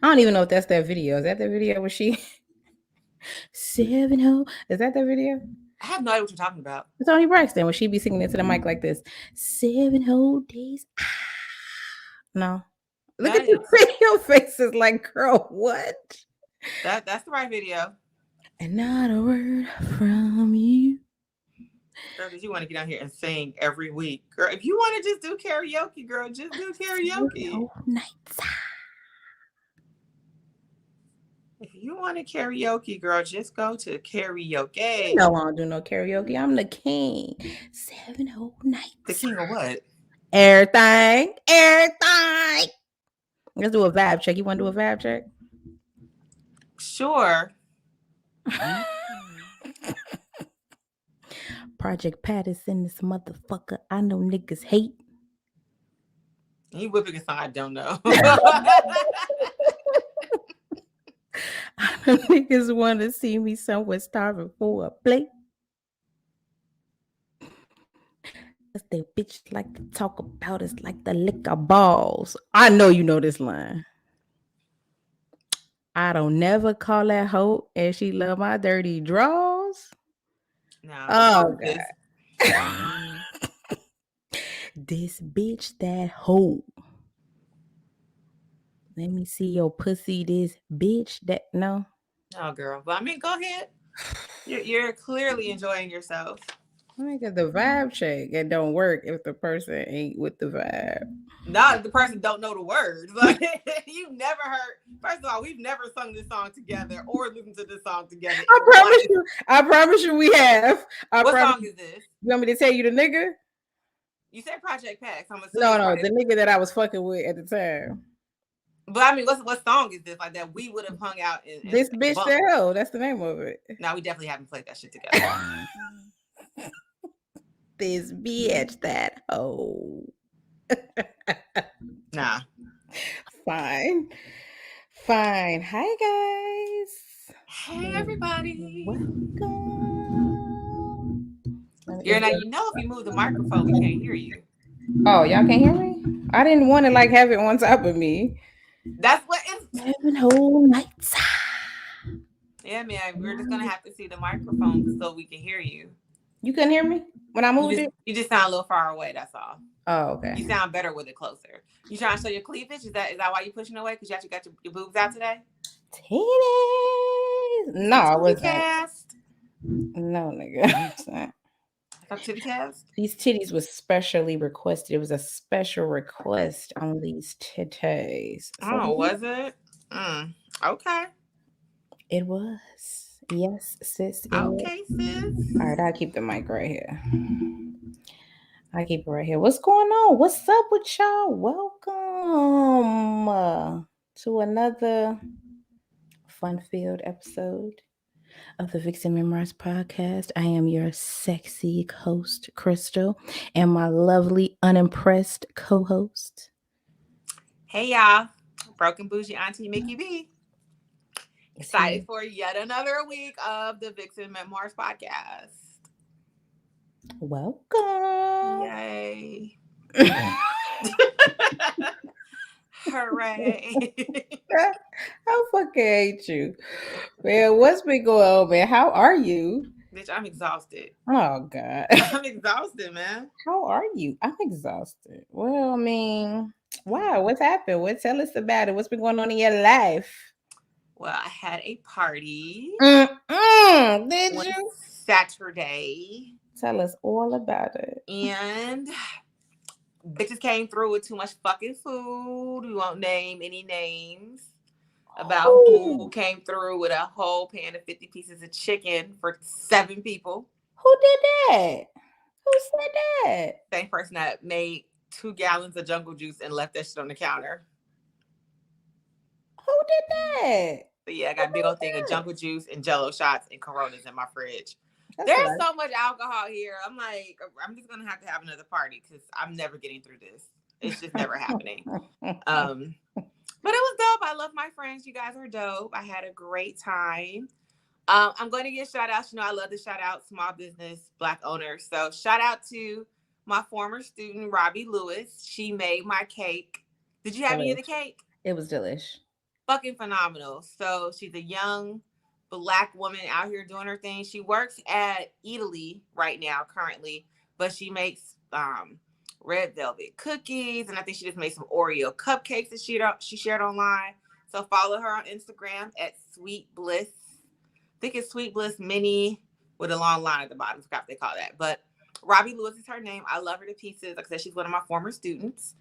I don't even know if that's that video. Is that the video where she 7 ho? Is that the video? I have no idea what you're talking about. It's Toni Braxton when she be singing into the mic like this. 7 whole days. No. Look at your video faces like, girl, what? That's the right video. And not a word from you. Girl, because you want to get out here and sing every week. Girl, if you want to just do karaoke, girl, just do karaoke. Nights. If you want to karaoke, girl, just go to karaoke. No, I don't do no karaoke. I'm the king. 7 whole nights. The king of what? Everything. Let's do a vibe check. You want to do a vibe check? Sure. Project Patterson, this motherfucker. I know niggas hate. He whipping a song I don't know. I know niggas want to see me somewhere starving for a plate. Cause they bitch like to talk about us like the liquor balls. I know you know this line. I don't never call that hoe and she love my dirty draws. No. Oh, God. This bitch, that hoe. Let me see your pussy, this bitch, that, no. No, girl. But I mean, go ahead. You're clearly enjoying yourself. I think it's the vibe check. It don't work if the person ain't with the vibe. Not if the person don't know the words. Like, you've never heard. First of all, we've never sung this song together or listened to this song together. I promise you we have. What song is this? You want me to tell you the nigga? You said Project Pax. No, the nigga that I was fucking with at the time. But I mean, what song is this? Like that we would have hung out in. This bitch that hoe. That's the name of it. No, we definitely haven't played that shit together. This bitch that hoe. Nah. Fine. Hi guys. Hey everybody. Welcome. You know, if you move the microphone, we can't hear you. Oh, y'all can't hear me? I didn't want to like have it on top of me. That's what it's 7 whole nights. Yeah, man. We're just gonna have to see the microphone so we can hear you. You couldn't hear me when I moved it? You just sound a little far away, that's all. Oh, okay. You sound better with it closer. You trying to show your cleavage? Is that why you pushing away? Because you actually got your boobs out today? Titties. No, I wasn't. Cast. No, nigga. Titty cast? These titties was specially requested. It was a special request on these titties. So was it? Okay. It was. Yes, sis. Okay, sis. All right, I'll keep the mic right here. I keep it right here. What's going on? What's up with y'all? Welcome to another fun-filled episode of the Vixen Memoirs podcast. I am your sexy host, Crystal, and my lovely, unimpressed co-host. Hey, y'all. Broken Bougie Auntie Mickey B. Excited for yet another week of the Vixen Memoirs podcast. Welcome. Yay. Hooray. I fucking hate you. Man, what's been going on, man? How are you? Bitch, I'm exhausted. Oh, God. I'm exhausted, man. How are you? I'm exhausted. Well, I mean, wow, what's happened? Tell us about it. What's been going on in your life? Well, I had a party. Did you? Saturday. Tell us all about it. And bitches came through with too much fucking food. We won't name any names about who came through with a whole pan of 50 pieces of chicken for 7 people. Who did that? Who said that? Same person that made 2 gallons of jungle juice and left that shit on the counter. Who did that? But yeah, I got a big old thing of jungle juice and Jello shots and Coronas in my fridge. There's so much alcohol here. I'm like, I'm just going to have another party because I'm never getting through this. It's just never happening. But it was dope. I love my friends. You guys are dope. I had a great time. I'm going to give shout outs. You know, I love to shout out small business, Black owners. So shout out to my former student, Robbie Lewis. She made my cake. Did you have any of the cake? It was delish. fucking phenomenal. So she's a young Black woman out here doing her thing. She works at Italy right now, currently, but she makes red velvet cookies, and I think she just made some Oreo cupcakes that she shared online. So follow her on Instagram at Sweet Bliss. I think it's Sweet Bliss Mini with a long line at the bottom. I forgot what they call that. But Robbie Lewis is her name. I love her to pieces. Like I said, she's one of my former students.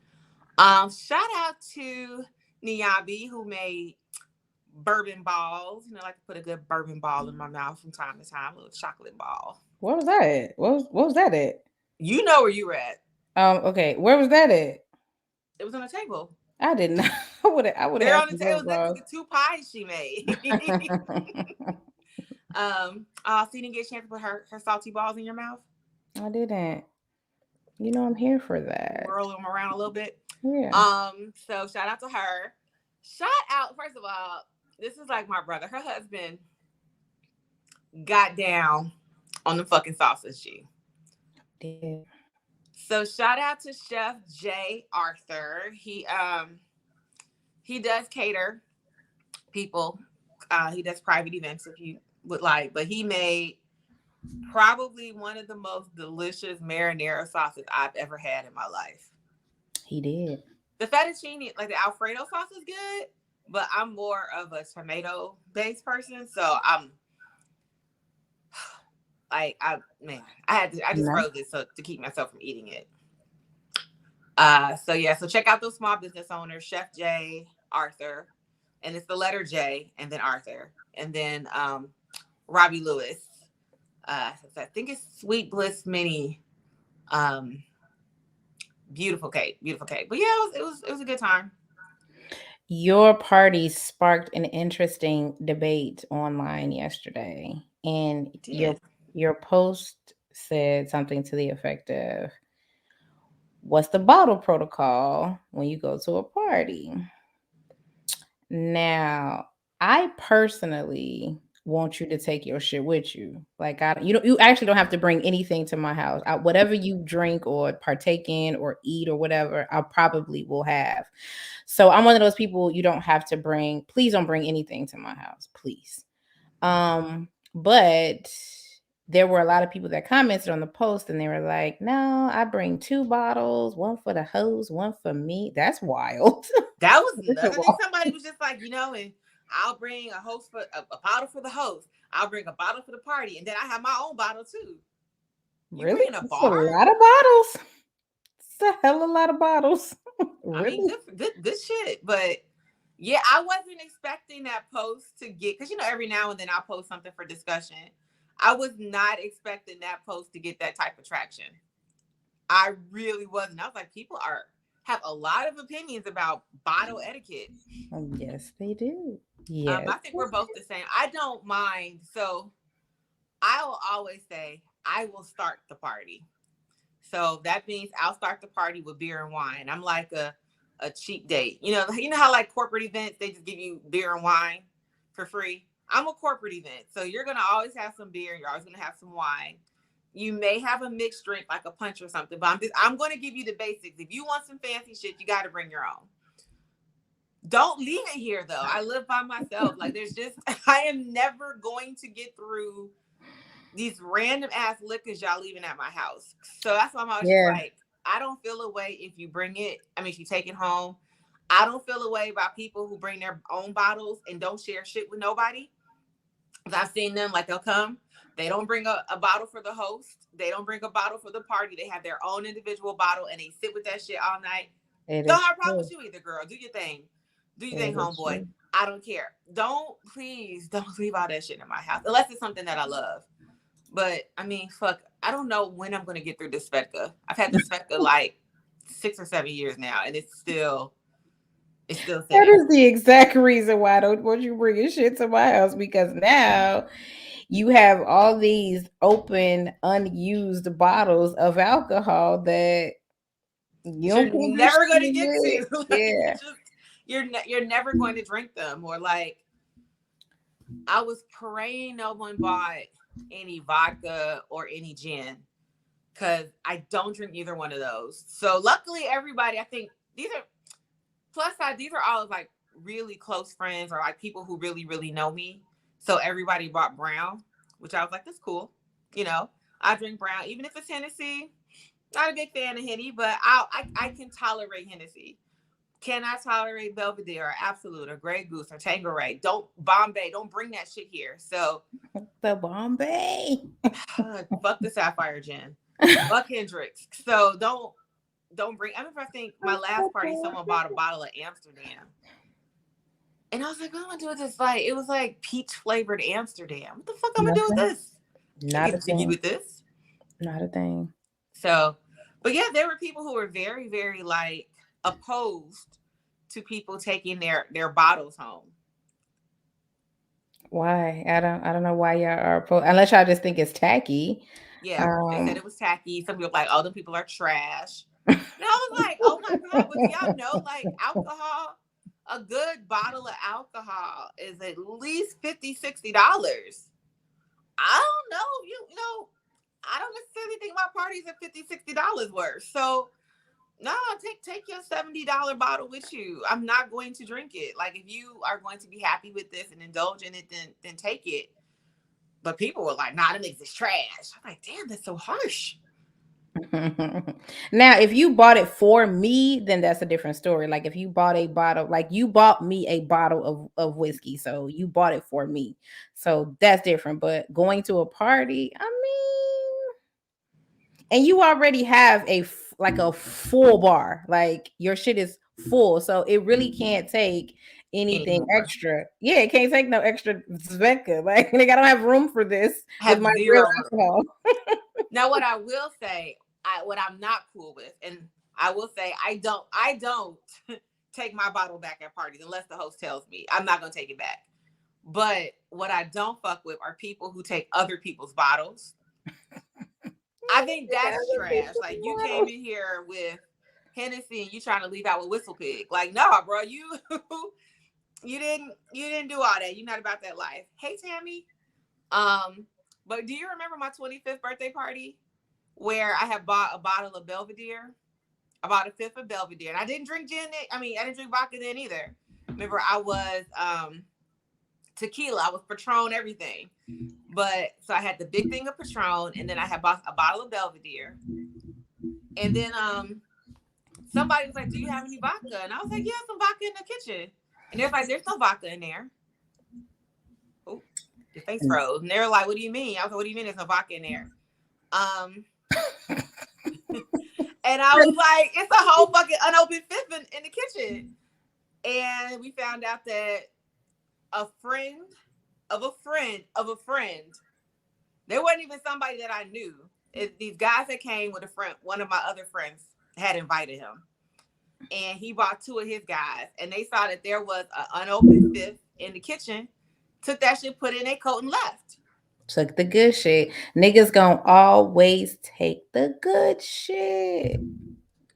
Shout out to Niabi, who made bourbon balls. You know, I like to put a good bourbon ball in my mouth from time to time, a little chocolate ball. What was that at? What was that at? You know where you were at. Okay. Where was that at? It was on the table. I didn't know. I would have. They're on the table next to the 2 pies she made. So you didn't get a chance to put her salty balls in your mouth? I didn't. You know, I'm here for that. Whirl them around a little bit. Yeah. So shout out to her. Shout out, first of all, this is like my brother. Her husband got down on the fucking sausage G. Yeah. So shout out to Chef J. Arthur. He does cater people. He does private events if you would like, but he made probably one of the most delicious marinara sauces I've ever had in my life. He did. The fettuccine, like the Alfredo sauce, is good, but I'm more of a tomato-based person, so I'm like, I just froze it to keep myself from eating it. So check out those small business owners, Chef J. Arthur, and it's the letter J and then Arthur, and then Robbie Lewis. I think it's Sweet Bliss Mini. Beautiful cake. But yeah, it was a good time. Your party sparked an interesting debate online yesterday, and your post said something to the effect of, "What's the bottle protocol when you go to a party?" Now, I personally want you to take your shit with you. Like, you actually don't have to bring anything to my house. Whatever you drink or partake in or eat or whatever, I probably will have. So I'm one of those people you don't have to bring. Please don't bring anything to my house, please. But there were a lot of people that commented on the post and they were like, "No, I bring 2 bottles, one for the host, one for me." That's wild. That was another thing. Somebody was just like, and I'll bring a host for a bottle for the host. I'll bring a bottle for the party, and then I have my own bottle too. Really? That's a lot of bottles. It's a hell of a lot of bottles. Really? I mean, good shit. But yeah, I wasn't expecting that post to get, because every now and then I'll post something for discussion. I was not expecting that post to get that type of traction. I really wasn't. I was like, people have a lot of opinions about bottle etiquette. Yes, they do. Yes. I think we're both the same. I don't mind. So I will always say I will start the party. So that means I'll start the party with beer and wine. I'm like a cheap date. You know how like corporate events, they just give you beer and wine for free. I'm a corporate event. So you're going to always have some beer. You're always going to have some wine. You may have a mixed drink like a punch or something, but I'm going to give you the basics. If you want some fancy shit, you got to bring your own. Don't leave it here though. I live by myself. Like I am never going to get through these random ass liquors y'all leaving at my house. So that's why I'm always like, I don't feel a way if you bring it. I mean, if you take it home, I don't feel a way about people who bring their own bottles and don't share shit with nobody. I've seen them, like they'll come. They don't bring a bottle for the host. They don't bring a bottle for the party. They have their own individual bottle and they sit with that shit all night. Don't have a problem with you either, girl. Do your thing. Do your thing, homeboy. I don't care. Please don't leave all that shit in my house. Unless it's something that I love. But I mean, fuck, I don't know when I'm going to get through this Svedka. I've had this Svedka like 6 or 7 years now, and it's still sitting. That is the exact reason why I don't want you bringing shit to my house, because now you have all these open, unused bottles of alcohol that you're never going to get to. Like, yeah. You're never going to drink them. Or like, I was praying no one bought any vodka or any gin, because I don't drink either one of those. So luckily everybody, I think these are plus side, these are all like really close friends or like people who really, really know me. So everybody brought brown, which I was like, that's cool. You know, I drink brown, even if it's Hennessy. Not a big fan of Henny, but I can tolerate Hennessy. Can I tolerate Belvedere or Absolute or Grey Goose or Tanqueray? Don't Bombay. Don't bring that shit here. So The Bombay. fuck the Sapphire Gin. Fuck Hendrix. So don't bring. I remember I think my last party someone bought a bottle of Amsterdam. And I was like, what am I gonna do with this? Like, it was like peach flavored Amsterdam. What the fuck I'm gonna do with this? Can't Not a get jiggy thing. with this. Not a thing. So, but yeah, there were people who were very, very like opposed to people taking their bottles home. Why? I don't know why y'all are unless y'all just think it's tacky. Yeah, they said it was tacky. Some people were like, oh, them people are trash. And I was like, oh my God, but do y'all know like alcohol? A good bottle of alcohol is at least $50-$60. I don't know. You know, I don't necessarily think my parties are $50-$60 worth. So no, take your $70 bottle with you. I'm not going to drink it. Like if you are going to be happy with this and indulge in it, then take it. But people were like, nah, that makes this trash. I'm like, damn, that's so harsh. Now, if you bought it for me, then that's a different story. Like if you bought a bottle, like you bought me a bottle of whiskey, so you bought it for me. So that's different. But going to a party, I mean, and you already have like a full bar, like your shit is full, so it really can't take anything Anymore. extra. Yeah, it can't take no extra vodka. Like I don't have room for this with Have my real zero room. alcohol. Now, what I will say, what I'm not cool with, and I will say, I don't take my bottle back at parties unless the host tells me. I'm not gonna take it back. But what I don't fuck with are people who take other people's bottles. I think that's trash. Like you came in here with Hennessy and you trying to leave out with Whistle Pig. Like, nah, bro, you didn't do all that. You're not about that life. Hey, Tammy. But do you remember my 25th birthday party where I had bought a bottle of Belvedere? I bought a fifth of Belvedere, and I didn't drink gin. I didn't drink vodka then either. Remember, I was tequila. I was Patron, everything. But so I had the big thing of Patron, and then I had bought a bottle of Belvedere. And then somebody was like, "Do you have any vodka?" And I was like, "Yeah, some vodka in the kitchen." And they're like, "There's no vodka in there." Oh, your face froze. And they were like, "What do you mean?" I was like, "What do you mean there's no vodka in there?" And I was like, "It's a whole fucking unopened fifth in the kitchen." And we found out that a friend of a friend of a friend, there wasn't even somebody that I knew. These guys that came with a friend, one of my other friends had invited him. And he brought two of his guys. And they saw that there was an unopened fifth in the kitchen, took that shit, put it in their coat, and left. Took the good shit. Niggas gonna always take the good shit.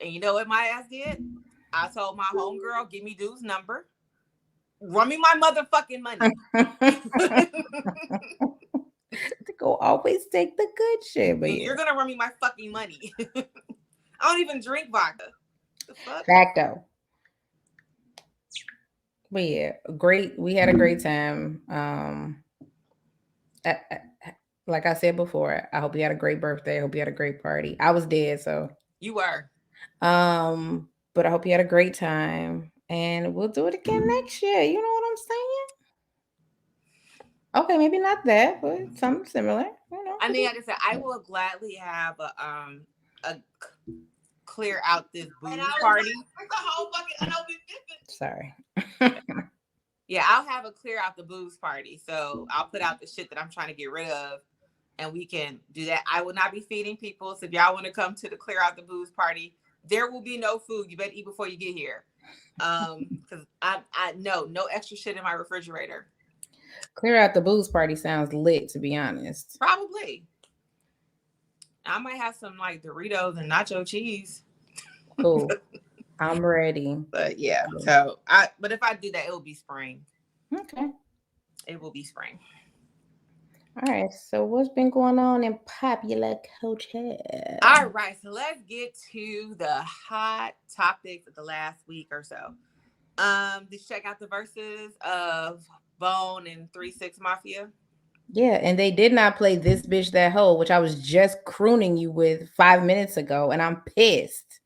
And you know what my ass did? I told my homegirl, give me dude's number. Run me my motherfucking money. They go always take the good shit. But yeah. You're gonna run me my fucking money. I don't even drink vodka. The fuck? Facto. But yeah, great. We had a great time. Like I said before, I hope you had a great birthday. I hope you had a great party. I was dead, so You were. but I hope you had a great time, and we'll do it again next year. You know what I'm saying? Okay, maybe not that, but something similar. You know. I mean, like I said, I will gladly have a clear out this booze party. It's a whole fucking unopened fifth. Sorry. Yeah, I'll have a clear out the booze party. So I'll put out the shit that I'm trying to get rid of, and we can do that. I will not be feeding people. So if y'all want to come to the clear out the booze party, there will be no food. You better eat before you get here. Because I no extra shit in my refrigerator. Clear out the booze party sounds lit, to be honest. Probably. I might have some like Doritos and nacho cheese. Cool. I'm ready. But yeah, but if I do that, it will be spring. Okay. It will be spring. All right. So what's been going on in popular culture? All right. So let's get to the hot topics of the last week or so. Did you check out the verses of Bone and 3-6 Mafia? Yeah, and they did not play This Bitch That Hoe, which I was just crooning you with 5 minutes ago, and I'm pissed.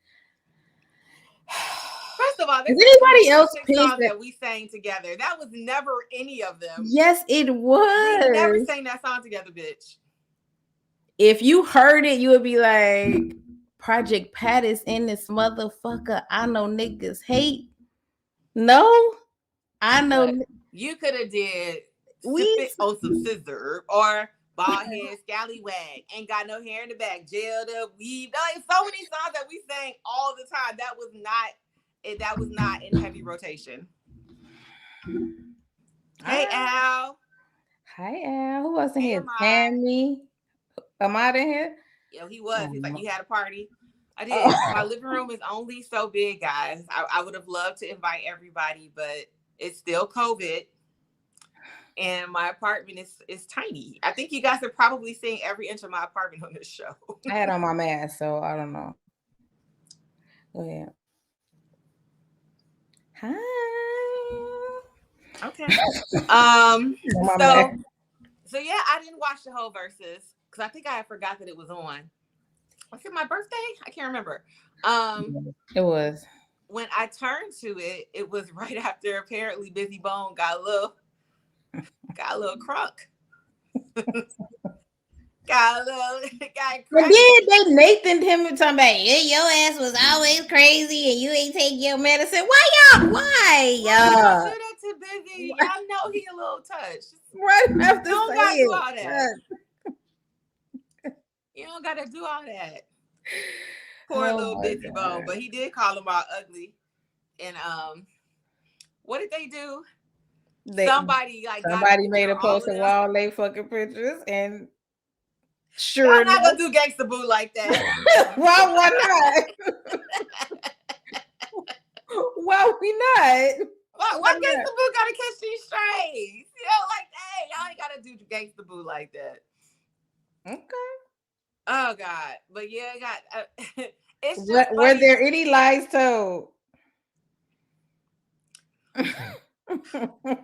First of all, Is there's actually anybody else 3-6 pissed songs that we sang together. That was never any of them. Yes, it was. We never sang that song together, bitch. If you heard it, you would be like, Project Pat is in this motherfucker. I know niggas hate. No, I know. But you could have did We Sip It on Some Scissor or Bald Head Scallywag, Ain't Got No Hair in the Back, Jailed Up, Weave. Like, so many songs that we sang all the time. That was not in heavy rotation. Hey, Al. Hi, Al. Who was in Hey, here? Tammy. Ahmad in here? Yeah, he was. He's like, you had a party. I did. My living room is only so big, guys. I would have loved to invite everybody, but it's still COVID. And my apartment is tiny. I think you guys are probably seeing every inch of my apartment on this show. I had on my mask, so I don't know. Go ahead. Hi. Okay. So yeah, I didn't watch the whole verses because I think I forgot that it was on. Was it my birthday? I can't remember. It was. When I turned to it, it was right after apparently Busy Bone got a little crunk. got But then they Nathaned him and talking about, yeah, your ass was always crazy and you ain't take your medicine. Why y'all do that to Busy? Y'all know he a little touched. Right after you don't gotta do all that. You don't gotta do all that. Poor little Busy Bone, but he did call him all ugly. And what did they do? Somebody made a post of all they fucking pictures, and sure, I'm not gonna do Gangsta Boo like that. Why not? Why we not? Why Gangsta Boo gotta catch these strays? You know, like, hey, y'all ain't gotta do Gangsta Boo like that. Okay. Oh God, but yeah, I got. It's just were there any lies told?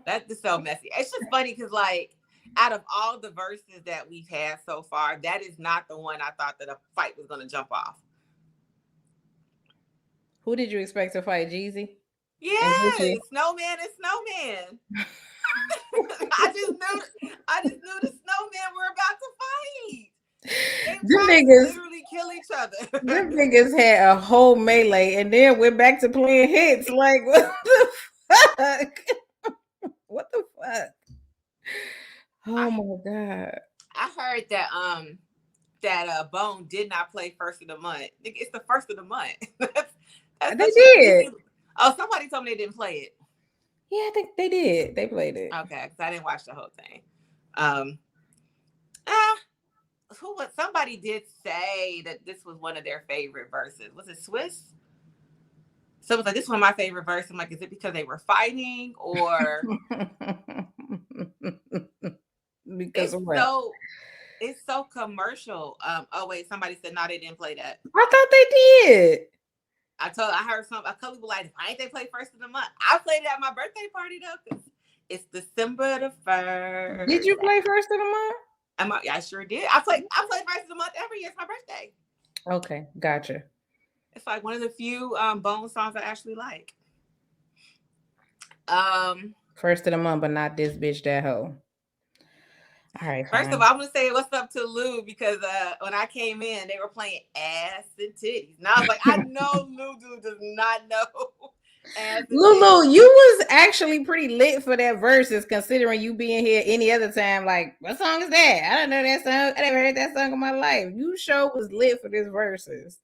That's so messy. It's just funny because, like, out of all the verses that we've had so far, that is not the one I thought that a fight was gonna jump off. Who did you expect to fight, Jeezy? Yeah, Snowman and Snowman. I just knew the Snowman were about to fight. They niggas literally kill each other. Them niggas had a whole melee and then went back to playing hits. Like, what the fuck? What the fuck? Oh my God. I heard that Bone did not play first of the month. It's the first of the month. They did. Oh, somebody told me they didn't play it. Yeah, I think they did. They played it. Okay, because I didn't watch the whole thing. Somebody did say that this was one of their favorite verses. Was it Swiss? So it was like, this is one of my favorite verses. I'm like, is it because they were fighting or because of what? It's so commercial. Oh wait, somebody said no, they didn't play that. I thought they did. I heard a couple people like, why ain't they play first of the month? I played it at my birthday party though, because it's December the 1st. Did you play first of the month? I sure did. I play first of the month every year. It's my birthday. Okay, gotcha. It's like one of the few Bone songs I actually like. First of the month, but not This Bitch That Hoe. All right. First of all, I'm gonna say what's up to Lou because when I came in, they were playing ass and titties. And I was like, I know Lulu does not know ass and Lulu, you was actually pretty lit for that verses, considering you being here any other time. Like, what song is that? I don't know that song. I never heard that song in my life. You sure was lit for this verses.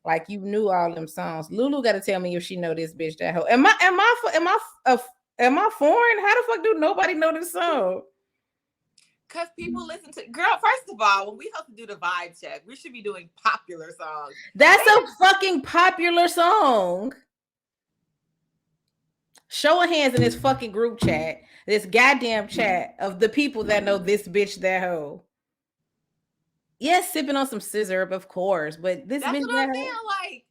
Like you knew all them songs. Lulu got to tell me if she know This Bitch That Hoe. Am I foreign? How the fuck do nobody know this song? Because people listen to girl. First of all, when we have to do the vibe check, we should be doing popular songs. That's a fucking popular song. Show of hands in this fucking group chat, this goddamn chat of the people that know This Bitch That Hoe. Yes, sipping on some scissor, of course, but this That's bitch what I'm saying. Like,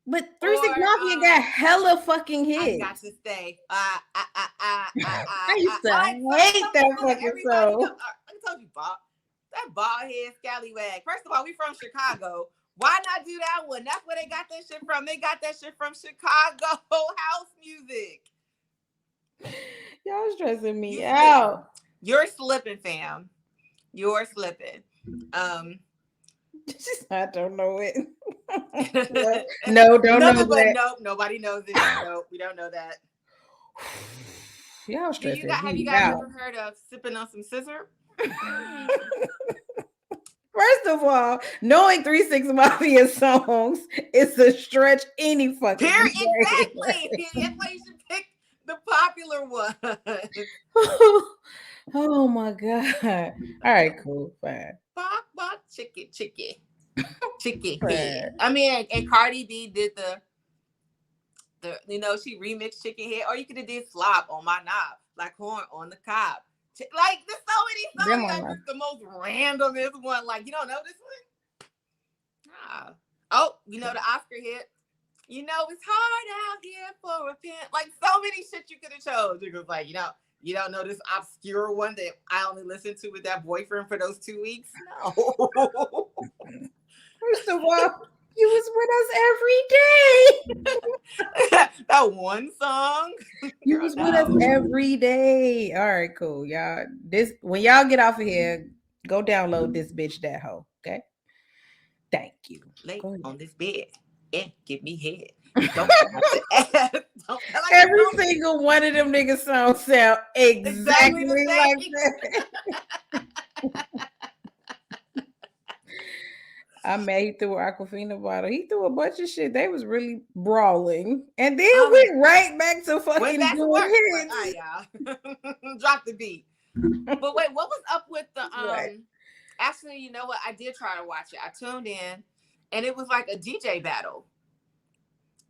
But 3 6 Mafia got hella fucking hits. I got to stay. I used to hate that fucking song. I told you, Bob. That bald head scallywag. First of all, we from Chicago. Why not do that one? That's where they got that shit from. They got that shit from Chicago house music. Y'all stressing me out. You're slipping, fam. You're slipping. I don't know it. No, don't know that. Nope, nobody knows it. Nope, we don't know that. Y'all stressing me out. Have you guys ever heard of Sipping on Some Scissor? First of all, knowing 3 6 Mafia songs is a stretch any fucking day. Exactly. That's why you should pick the popular one. Oh my God. All right, cool. Fine. Bok, bok, chicken. Head. I mean, and Cardi B did the she remixed Chicken Head, or you could have did Slop on My Knob, like Corn on the Cob. Like, there's so many songs. Like, the most randomest one. Like, you don't know this one? Nah. Oh, the Oscar hit. It's hard out here for a pimp. Like, so many shit you could have chose. It was like, you don't know this obscure one that I only listened to with that boyfriend for those 2 weeks? No. First of all, you was with us every day. That one song. You was with us every day. All right, cool. Y'all, when y'all get off of here, go download this bitch that hoe. Okay. Thank you. Lay on this bed and give me head. Every single one of them niggas songs sound exactly like that. I'm mad he threw an Aquafina bottle. He threw a bunch of shit. They was really brawling. And then went right back to fucking doing hits. Drop the beat. But wait, what was up with the Actually, you know what? I did try to watch it. I tuned in and it was like a DJ battle.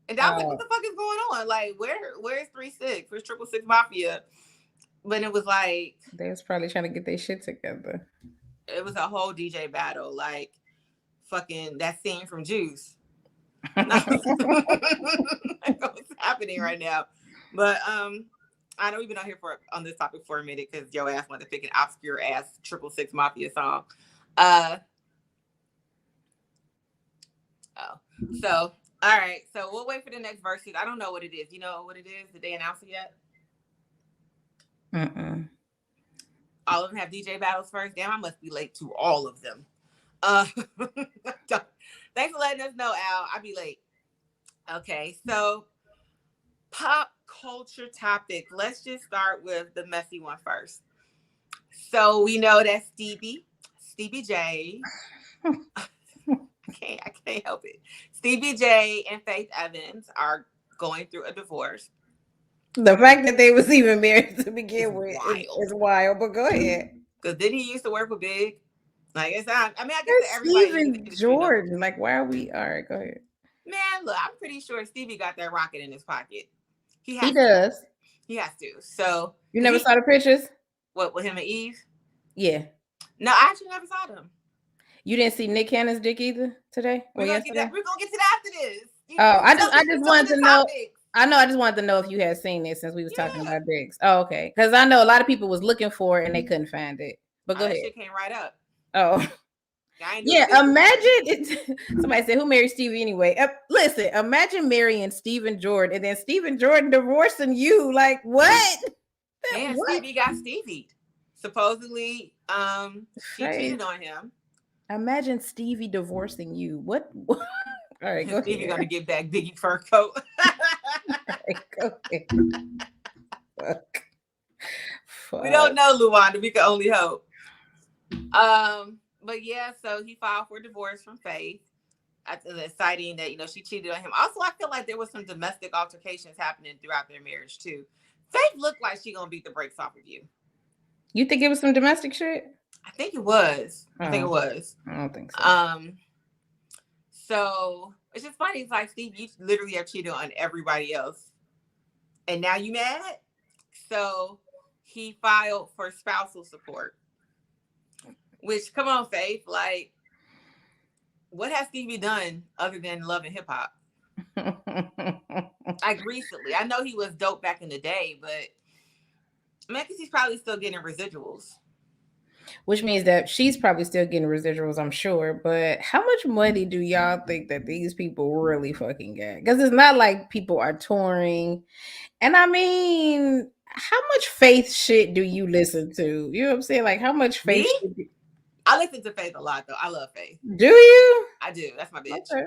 And I was like, what the fuck is going on? Like, where's 3 6? Where's 666 Mafia? But it was like they was probably trying to get their shit together. It was a whole DJ battle, like fucking that scene from Juice. What's happening right now? But I know we've been out here on this topic for a minute because your ass wanted to pick an obscure ass 666 Mafia song. So all right, so we'll wait for the next verses. I don't know what it is. You know what it is? Did they announce it yet? All of them have DJ battles first. Damn, I must be late to all of them. Thanks for letting us know, Al. I'll be late. Okay, so pop culture topic. Let's just start with the messy one first. So we know that Stevie J. I can't help it. Stevie J and Faith Evans are going through a divorce. The fact that they was even married to begin with is wild, but go ahead. Because didn't he used to work with Big? Like, it's not, I mean, I guess everybody. Steven Jordan. Like, why are we? All right, go ahead. Man, look, I'm pretty sure Stevie got that rocket in his pocket. He does. He has to. So you never saw the pictures? What, with him and Eve? Yeah. No, I actually never saw them. You didn't see Nick Cannon's dick either today? We're gonna get to that after this. I just wanted to know. I just wanted to know if you had seen it since we was talking about dicks. Oh, okay. Because I know a lot of people was looking for it and they couldn't find it. But go ahead. That shit came right up. Oh. Yeah, imagine it. Somebody said, who married Stevie anyway? Listen, imagine marrying Stephen Jordan and then Stephen Jordan divorcing you. Like, what? Man, what? Stevie got Stevie. Supposedly, she cheated on him. Imagine Stevie divorcing you. What? All right, go Stevie gonna get back Biggie fur coat. Right, go ahead. Fuck. We don't know, Luanda. We can only hope. But yeah, so he filed for divorce from Faith, citing that she cheated on him. Also, I feel like there was some domestic altercations happening throughout their marriage too. Faith looked like she gonna beat the brakes off of you. You think it was some domestic shit? I think it was. I don't think so. So it's just funny. It's like, Steve, you literally have cheated on everybody else, and now you mad? So he filed for spousal support. Which, come on, Faith, like, what has Stevie done other than Love and Hip Hop? Like recently. I know he was dope back in the day, but I guess he's probably still getting residuals. Which means that she's probably still getting residuals, I'm sure. But how much money do y'all think that these people really fucking get? Because it's not like people are touring. And I mean, how much faith shit do you listen to? You know what I'm saying? Like, how much faith Me? shit I listen to Faith a lot though. I love Faith. do you? I do. That's my bitch. Okay.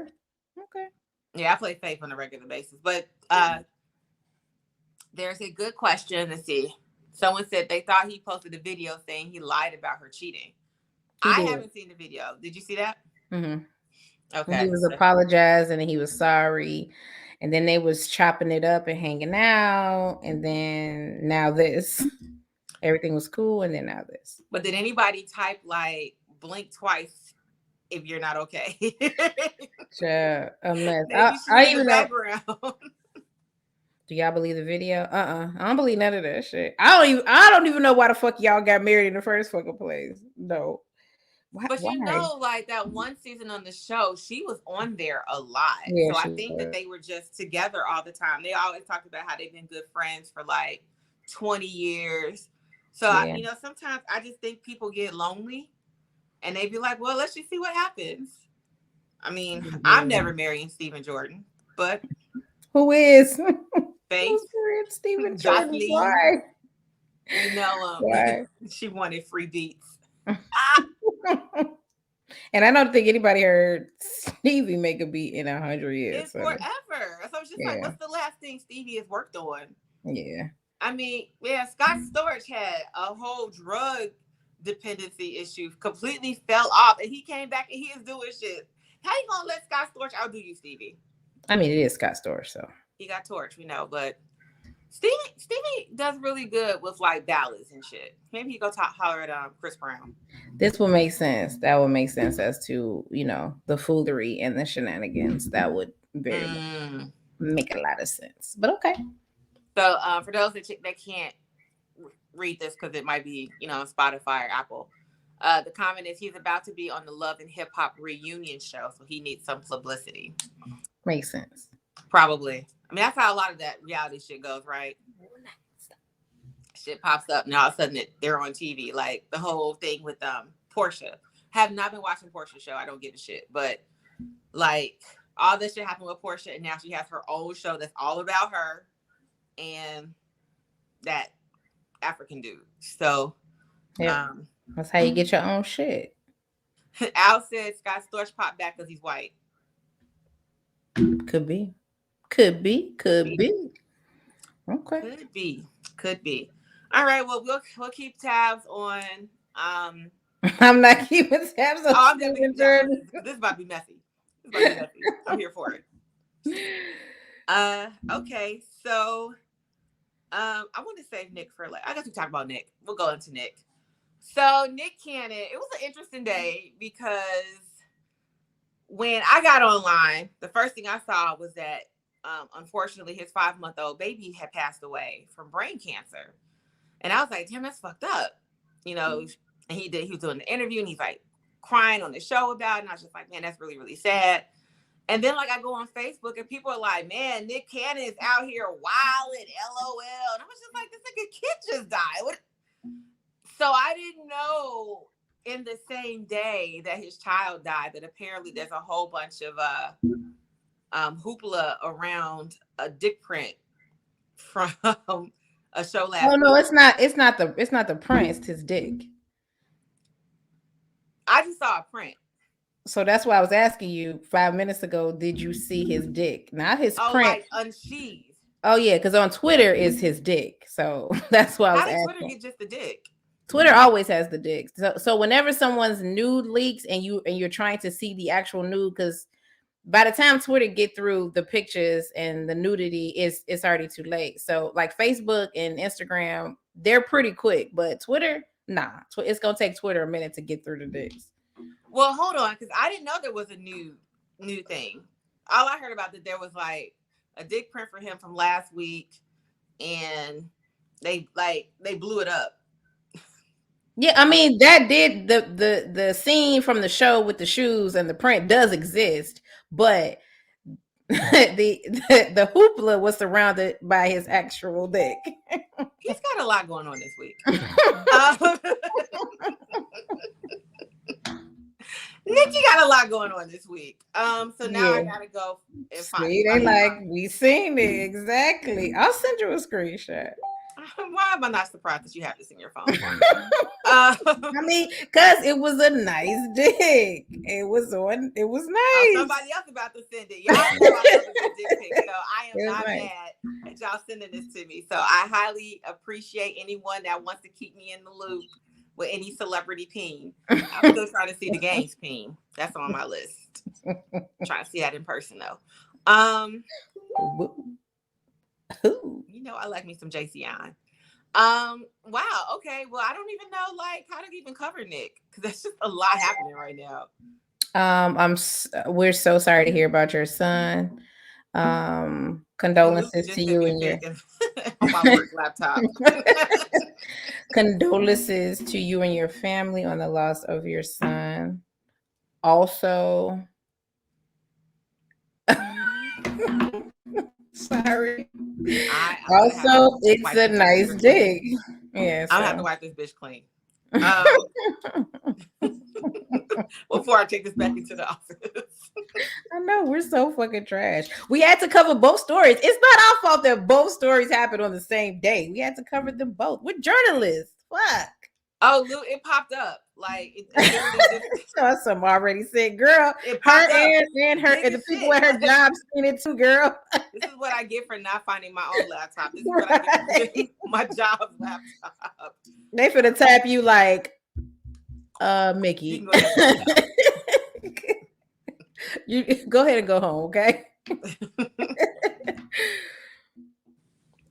Okay. Yeah, I play Faith on a regular basis. But there's a good question. Let's see. Someone said they thought he posted a video saying he lied about her cheating. I haven't seen the video. Did you see that? Mm-hmm. Okay. He was apologizing and he was sorry. And then they was chopping it up and hanging out. And then now this. Everything was cool. And then now this. But did anybody type like blink twice if you're not okay? A mess. I even background. Do y'all believe the video? I don't believe none of that shit. I don't even know why the fuck y'all got married in the first fucking place. No. But you know, like that one season on the show, she was on there a lot. Yeah, so I think that they were just together all the time. They always talked about how they've been good friends for like 20 years. So, yeah. Sometimes I just think people get lonely and they be like, well, let's just see what happens. I mean, yeah. I'm never marrying Stephen Jordan, but who is? Faith. Stephen Jordan. Why? Why? She wanted free beats. And I don't think anybody heard Stevie make a beat in 100 years. It's forever. So I was just like, what's the last thing Stevie has worked on? Yeah. I mean, yeah, Scott Storch had a whole drug dependency issue, completely fell off, and he came back and he is doing shit. How you gonna let Scott Storch outdo you, Stevie? I mean, it is Scott Storch, so. He got torched, we know, but Stevie does really good with like ballads and shit. Maybe he go holler at Chris Brown. This will make sense. That would make sense as to, the foolery and the shenanigans. That would very much make a lot of sense. But okay. So for those that can't read this because it might be, on Spotify or Apple, the comment is he's about to be on the Love and Hip Hop reunion show, so he needs some publicity. Makes sense. Probably. I mean, that's how a lot of that reality shit goes, right? Shit pops up and all of a sudden they're on TV. Like the whole thing with Portia. Have not been watching Portia's show. I don't give a shit. But like all this shit happened with Portia, and now she has her own show that's all about her and that African dude. So yeah. That's how you get your own shit. Al said Scott Storch popped back because he's white. Could be. Okay. Could be. All right. Well, we'll keep tabs on. I'm not keeping tabs on. I'm definitely this is about to be messy. I'm here for it. Okay. So, I want to save Nick for I guess we talk about Nick. We'll go into Nick. So Nick Cannon. It was an interesting day because when I got online, the first thing I saw was that. Unfortunately, his 5-month-old baby had passed away from brain cancer. And I was like, damn, that's fucked up. And he was doing the interview and he's like crying on the show about it. And I was just like, man, that's really, really sad. And then like I go on Facebook and people are like, man, Nick Cannon is out here wilding, LOL. And I was just like, this nigga kid just died. What? So I didn't know in the same day that his child died that apparently there's a whole bunch of hoopla around a dick print from a show last week. No, it's not the print, it's his dick. I just saw a print. So that's why I was asking you 5 minutes ago, did you see his dick? Not his print. Like unsheathed. Oh yeah, because on Twitter is his dick. So that's why I was asking. How did Twitter get just the dick? Twitter always has the dick. So whenever someone's nude leaks and you're trying to see the actual nude, because by the time Twitter get through the pictures and the nudity, it's already too late. So like Facebook and Instagram, they're pretty quick, but Twitter, nah. It's gonna take Twitter a minute to get through the dicks. Well, hold on, because I didn't know there was a new thing. All I heard about that there was like a dick print for him from last week, and they blew it up. Yeah, I mean that did the scene from the show with the shoes and the print does exist, but the hoopla was surrounded by his actual dick. He's got a lot going on this week. Nikki got a lot going on this week. So now I gotta go and find. See, they like we seen it exactly. I'll send you a screenshot. Why am I not surprised that you have this in your phone? I mean, because it was a nice dick. It was nice. Oh, somebody else about to send it. Y'all know I love a good dick pic, so I am not mad at y'all sending this to me. So I highly appreciate anyone that wants to keep me in the loop with any celebrity peen. I'm still trying to see the games peen. That's on my list. Trying to see that in person though. You know, I like me some JC on. Wow. Okay. Well, I don't even know like how to even cover Nick because there's just a lot happening right now. We're so sorry to hear about your son. Condolences to you and your on my work laptop. Condolences to you and your family on the loss of your son. Also, sorry. Also, it's a nice dick. Yeah, I'm gonna have to wipe this bitch clean. Before I take this back into the office. I know, we're so fucking trash. We had to cover both stories. It's not our fault that both stories happened on the same day. We had to cover them both. We're journalists. Fuck. Oh, Lou, it popped up. Like some already said, girl, her and the people at her job seen it too, girl. This is what I get for not finding my own laptop. This is what I get for getting my job's laptop. They finna tap you like Mickey. You go ahead and go home, okay?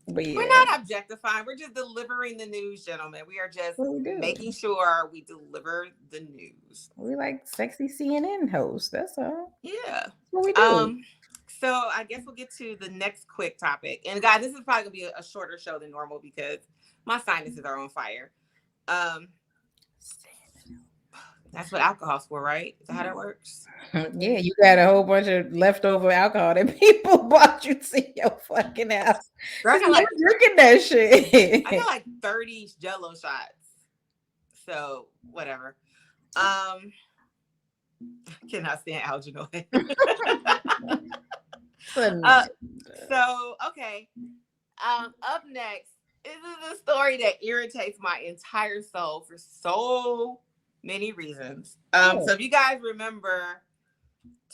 But yeah. We're not objectifying. We're just delivering the news, gentlemen. We are just making sure we deliver the news. We like sexy CNN hosts. That's all. Yeah. That's what we do. So I guess we'll get to the next quick topic. And guys, this is probably gonna be a shorter show than normal because my sinuses are on fire. That's what alcohol's for, right? Is that how that works? Yeah, you got a whole bunch of leftover alcohol that people bought you to your fucking house. I got like drinking that shit. I got like 30 Jello shots. So whatever. Cannot stand alginate. So okay. Up next, this is a story that irritates my entire soul for so many reasons. So if you guys remember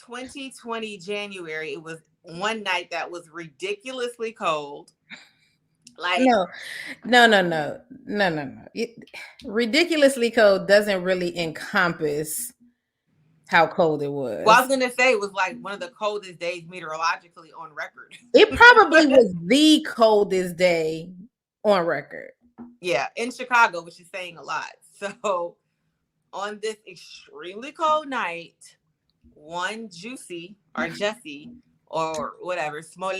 2020 January, it was one night that was ridiculously cold. Like no. Ridiculously cold doesn't really encompass how cold it was. Well, I was gonna say it was like one of the coldest days meteorologically on record. It probably was the coldest day on record. Yeah, in Chicago, which is saying a lot. So on this extremely cold night, one Juicy or Jesse or whatever, Small,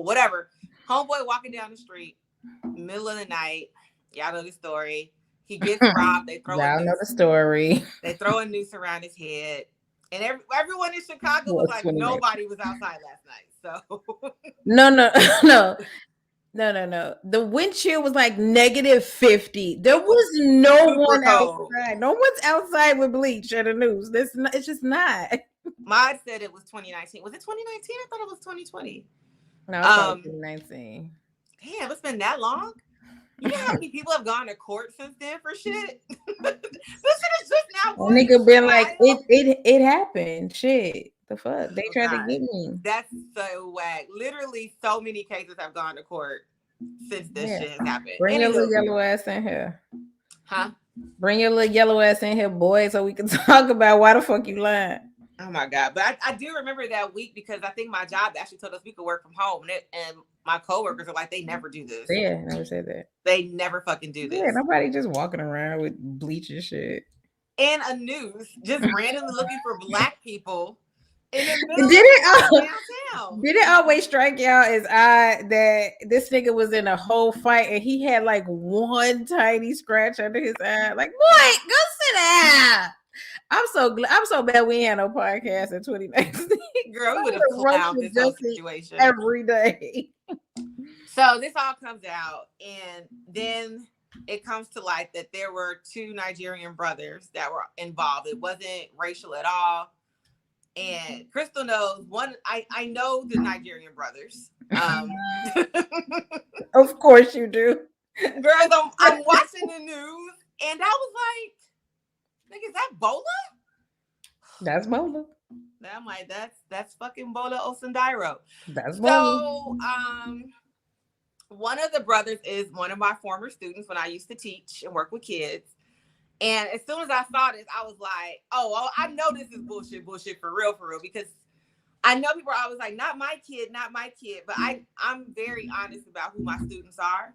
whatever, homeboy walking down the street, middle of the night. Y'all know the story. He gets robbed. They throw Y'all know the story. They throw a noose around his head. And everyone in Chicago was like, nobody was outside last night. So No. The wind chill was like -50. There was no one outside. No one's outside with bleach at a noose. It's just not. Mod said it was 2019. Was it 2019? I thought it was 2020. No, it's 2019. Damn, it's been that long? You know how many people have gone to court since then for shit? This shit is just now. Nigga been like, it happened. Shit. The fuck? They tried to get me. That's so whack. Literally, so many cases have gone to court since this shit has happened. Bring your little yellow ass in here. Huh? Bring your little yellow ass in here, boy, so we can talk about why the fuck you lying. Oh my God. But I do remember that week because I think my job actually told us we could work from home. And my coworkers are like, they never do this. Yeah, never said that. They never fucking do this. Yeah, nobody just walking around with bleach and shit. And a noose, just randomly looking for black people in the middle of downtown. Did it always strike y'all as odd that this nigga was in a whole fight and he had like one tiny scratch under his eye? Like, boy, go sit down. I'm so bad we ain't had no podcast in 2019. Girl, we would have clowned this whole situation every day. So this all comes out, and then it comes to light that there were 2 Nigerian brothers that were involved. It wasn't racial at all. And Crystal knows one. I know the Nigerian brothers. Of course you do. Girls, I'm watching the news, and I was like, "Nigga, is that Bola?" That's Bola. I'm like, that's fucking Bola Osundairo. That's Bola. So, one of the brothers is one of my former students when I used to teach and work with kids. And as soon as I saw this, I was like, oh, I know this is bullshit for real, because I know people are always like, not my kid. But I'm very honest about who my students are.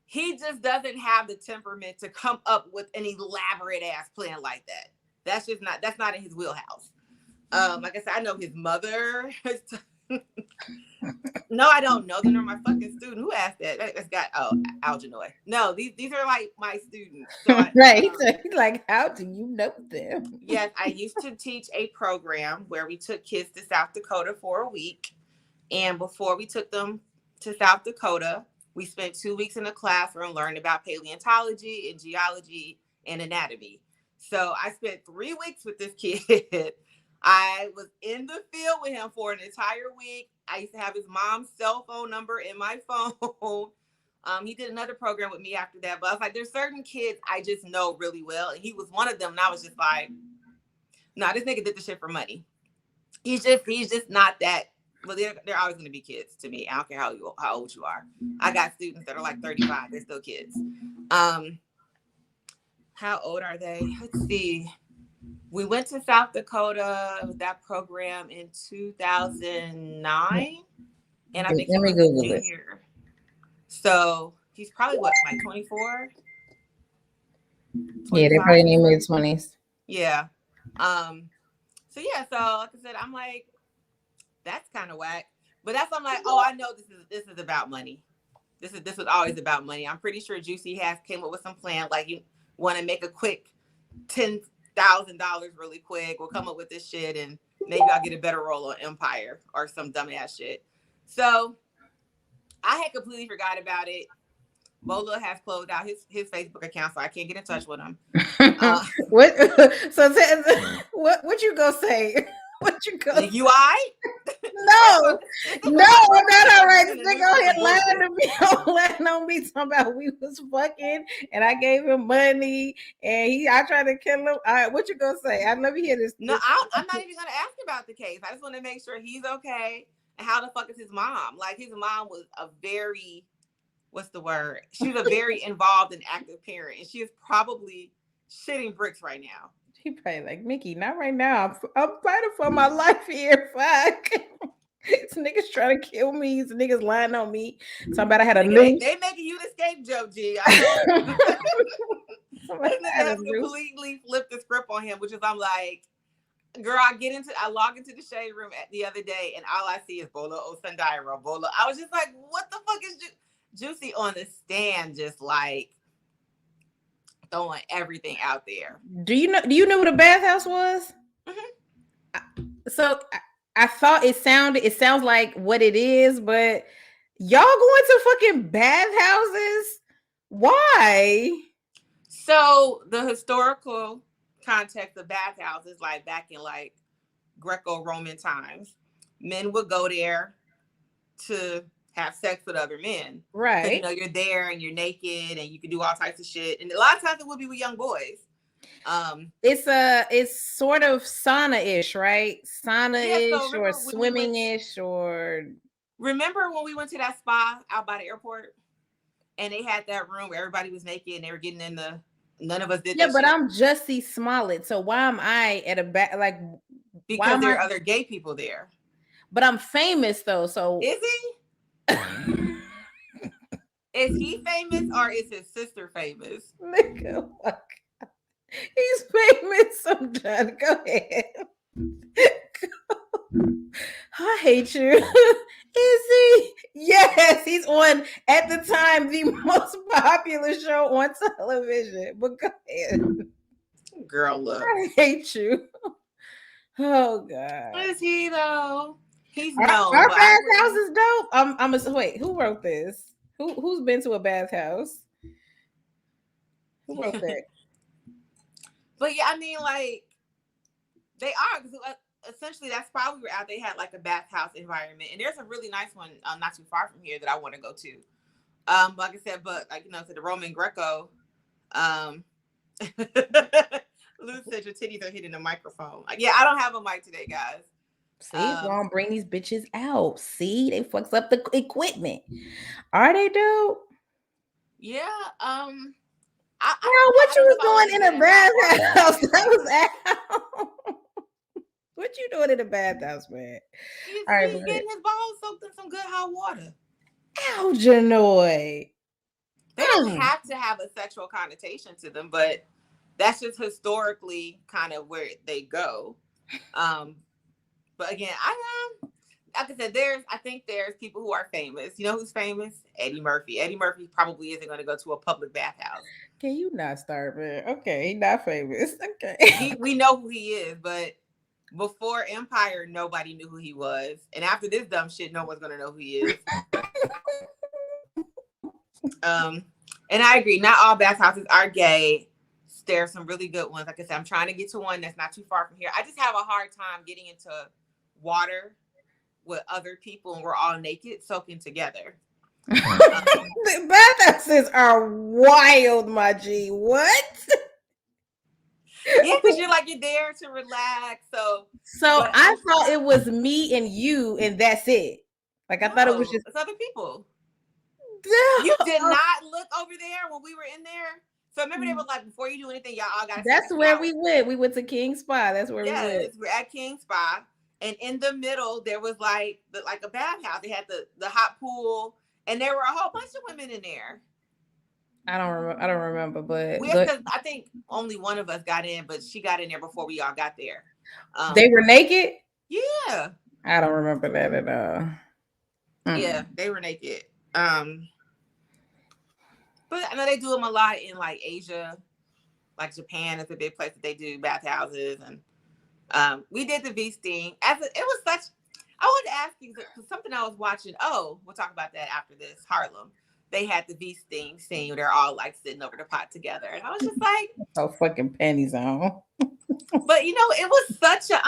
He just doesn't have the temperament to come up with an elaborate ass plan like that. That's not in his wheelhouse. Like I said, I know his mother. No, I don't know them. They're my fucking student. Who asked that? That's got Algenoy. No, these are like my students. So right. He's like, how do you know them? Yes, I used to teach a program where we took kids to South Dakota for a week. And before we took them to South Dakota, we spent 2 weeks in a classroom learning about paleontology and geology and anatomy. So I spent 3 weeks with this kid. I was in the field with him for an entire week. I used to have his mom's cell phone number in my phone. He did another program with me after that. But I was like, there's certain kids I just know really well. And he was one of them. And I was just like, nah, this nigga did the shit for money. He's just not that. Well, they're always going to be kids to me. I don't care how old you are. I got students that are like 35. They're still kids. How old are they? Let's see. We went to South Dakota with that program in 2009. And I think he was a junior. So he's probably what, like 24? Yeah, they're probably in their mid-20s. Yeah. So yeah, so like I said, I'm like, that's kind of whack. But I'm like, oh, I know this is about money. This was always about money. I'm pretty sure Juicy has came up with some plan, like you want to make a quick $10,000 really quick. We'll come up with this shit and maybe I'll get a better role on Empire or some dumbass shit. So I had completely forgot about it. Bola has closed out his Facebook account, so I can't get in touch with him. What? So what you gonna say? What you gonna? You all right? No, I'm not all right. This nigga out here lying on me, talking about we was fucking, and I gave him money, and I tried to kill him. All right, what you gonna say? Let me hear this. No, I'm not even gonna ask about the case. I just want to make sure he's okay. And how the fuck is his mom? Like his mom was a very, what's the word? She's a very involved and active parent, and she is probably shitting bricks right now. He probably like, Mickey, not right now. I'm fighting for my life here. Fuck. These niggas trying to kill me. These niggas lying on me. Somebody had a noose. They making you the scapegoat, G. This nigga has completely flipped the script on him, which is I'm like, girl, I log into the shade room the other day, and all I see is Bola Osundairo. Bola. I was just like, what the fuck is Juicy on the stand, just like throwing everything out there. Do you know what a bathhouse was? Mm-hmm. So I thought it sounds like what it is, but y'all going to fucking bathhouses? Why? So the historical context of bathhouses, like back in like Greco-Roman times, men would go there to have sex with other men. Right. You know, you're there and you're naked and you can do all types of shit. And a lot of times it would be with young boys. It's sort of sauna-ish, right? Sauna-ish or swimming-ish or... Remember when we went to that spa out by the airport and they had that room where everybody was naked and they were getting in the... None of us did that. Yeah, but shit. I'm Jussie Smollett. So why am I at a back? Like, because there are other gay people there. But I'm famous though. So is he? Is he famous or is his sister famous? Nigga, fuck. He's famous. I'm done. Go ahead. I hate you. Is he? Yes, he's on at the time the most popular show on television. But go ahead. Girl, look. I hate you. Oh God. Is he though? He's Our known, but bathhouse is dope. I'm a wait. Who wrote this? Who's been to a bathhouse? Who wrote that? But yeah, I mean, like they are because essentially that's why we were out. They had like a bathhouse environment, and there's a really nice one not too far from here that I want to go to. Like I said, but like to the Roman Greco. Lou said your titties are hitting the microphone. Yeah, I don't have a mic today, guys. See, won't bring these bitches out. See, they fucks up the equipment. Are they dope? Yeah. What you was doing in a bathhouse? That was out. What you doing in the bathhouse, man? He's getting his balls soaked in some good hot water. Algenoid. They don't have to have a sexual connotation to them, but that's just historically kind of where they go. But again, like I said, I think there's people who are famous. You know who's famous? Eddie Murphy. Eddie Murphy probably isn't going to go to a public bathhouse. Can you not start, man? Okay, he's not famous. Okay. We know who he is, but before Empire, nobody knew who he was. And after this dumb shit, no one's going to know who he is. And I agree. Not all bathhouses are gay. There's some really good ones. Like I said, I'm trying to get to one that's not too far from here. I just have a hard time getting into water with other people and we're all naked soaking together. The bathhouses are wild, my G. What? Yeah, because you're there to relax. So I thought it was me and you, and that's it. Like I thought it was just other people. You did not look over there when we were in there. So remember they were like, before you do anything, y'all all got. That's where we went. We went to King Spa. That's where we went. We're at King Spa, and in the middle there was like a bathhouse. They had the hot pool, and there were a whole bunch of women in there. I don't remember, but I think only one of us got in, but she got in there before we all got there. They were naked. Yeah, I don't remember that at all. Yeah, they were naked. But I know they do them a lot in like Asia, like Japan is a big place that they do bathhouses, and we did the V steam. It was such. I wanted to ask you something I was watching. Oh, we'll talk about that after this. Harlem, they had the V steam scene where they're all like sitting over the pot together, and I was just like, "Oh, fucking panties on." But it was such a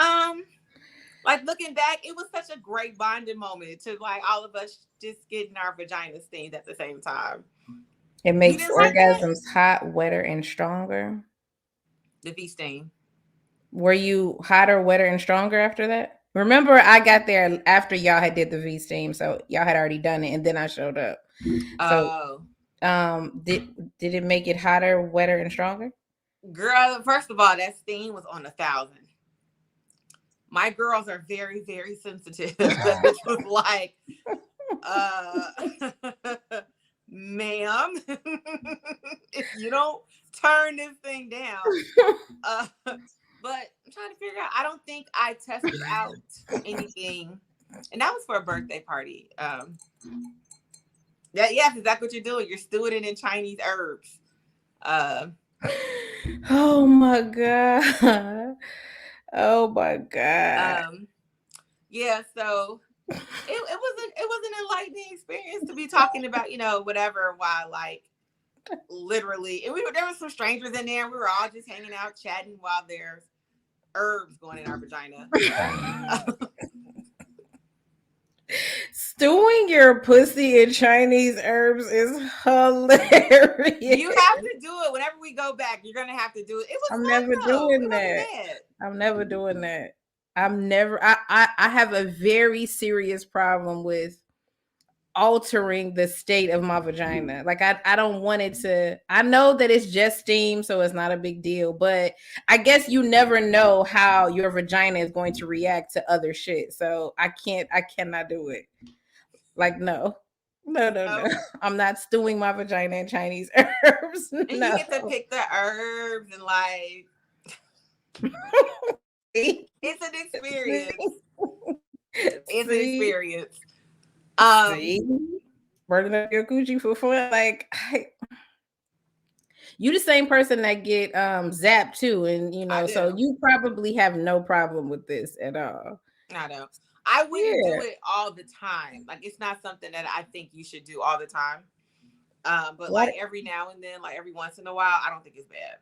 like looking back, it was such a great bonding moment to like all of us just getting our vagina steamed at the same time. It makes orgasms hot, wetter, and stronger. The V steam. Were you hotter, wetter, and stronger after that? Remember, I got there after y'all had did the V steam, so y'all had already done it, and then I showed up. So, did it make it hotter, wetter, and stronger? Girl, first of all, that steam was on 1,000. My girls are very, very sensitive. It was like, ma'am, if you don't turn this thing down. But I'm trying to figure out, I don't think I tested out anything. And that was for a birthday party. Yes, is that what you're doing? You're stewing it in Chinese herbs. Oh my God. Oh my God. Yeah, so it was an enlightening experience to be talking about, whatever, while like literally, and there were some strangers in there. We were all just hanging out, chatting while there's herbs going in our vagina. Stewing your pussy in Chinese herbs is hilarious. You have to do it whenever we go back. You're gonna have to do it. It was. I'm never doing that. I'm never doing that. I have a very serious problem with altering the state of my vagina. Like I don't want it to. I know that it's just steam, so it's not a big deal. But I guess you never know how your vagina is going to react to other shit. So I cannot do it. Like no. I'm not stewing my vagina in Chinese herbs. And you get to pick the herbs and like. It's an experience. It's an experience. Burning up your coochie for fun, like You the same person that get zapped too, and so do. you probably have no problem with this at all. I don't. I wouldn't do Yeah. it all the time. Like it's not something that I think you should do all the time. But What? like every now and then, like every once in a while, I don't think it's bad.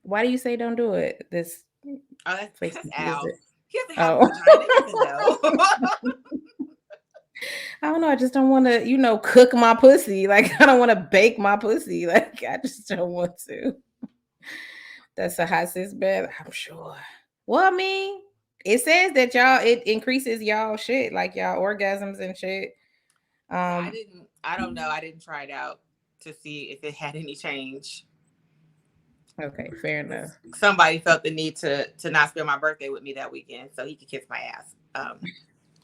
Why do you say don't do it? This Oh, that's Facebook Al. visit. He doesn't have a Oh. vagina. He doesn't know. I don't know. I just don't want to, cook my pussy. Like I don't want to bake my pussy. Like I just don't want to. That's a hot sis bed, I'm sure. Well, I mean, it says that it increases y'all shit, like y'all orgasms and shit. Yeah, I don't know. I didn't try it out to see if it had any change. Okay, fair enough. Somebody felt the need to not spend my birthday with me that weekend so he could kiss my ass.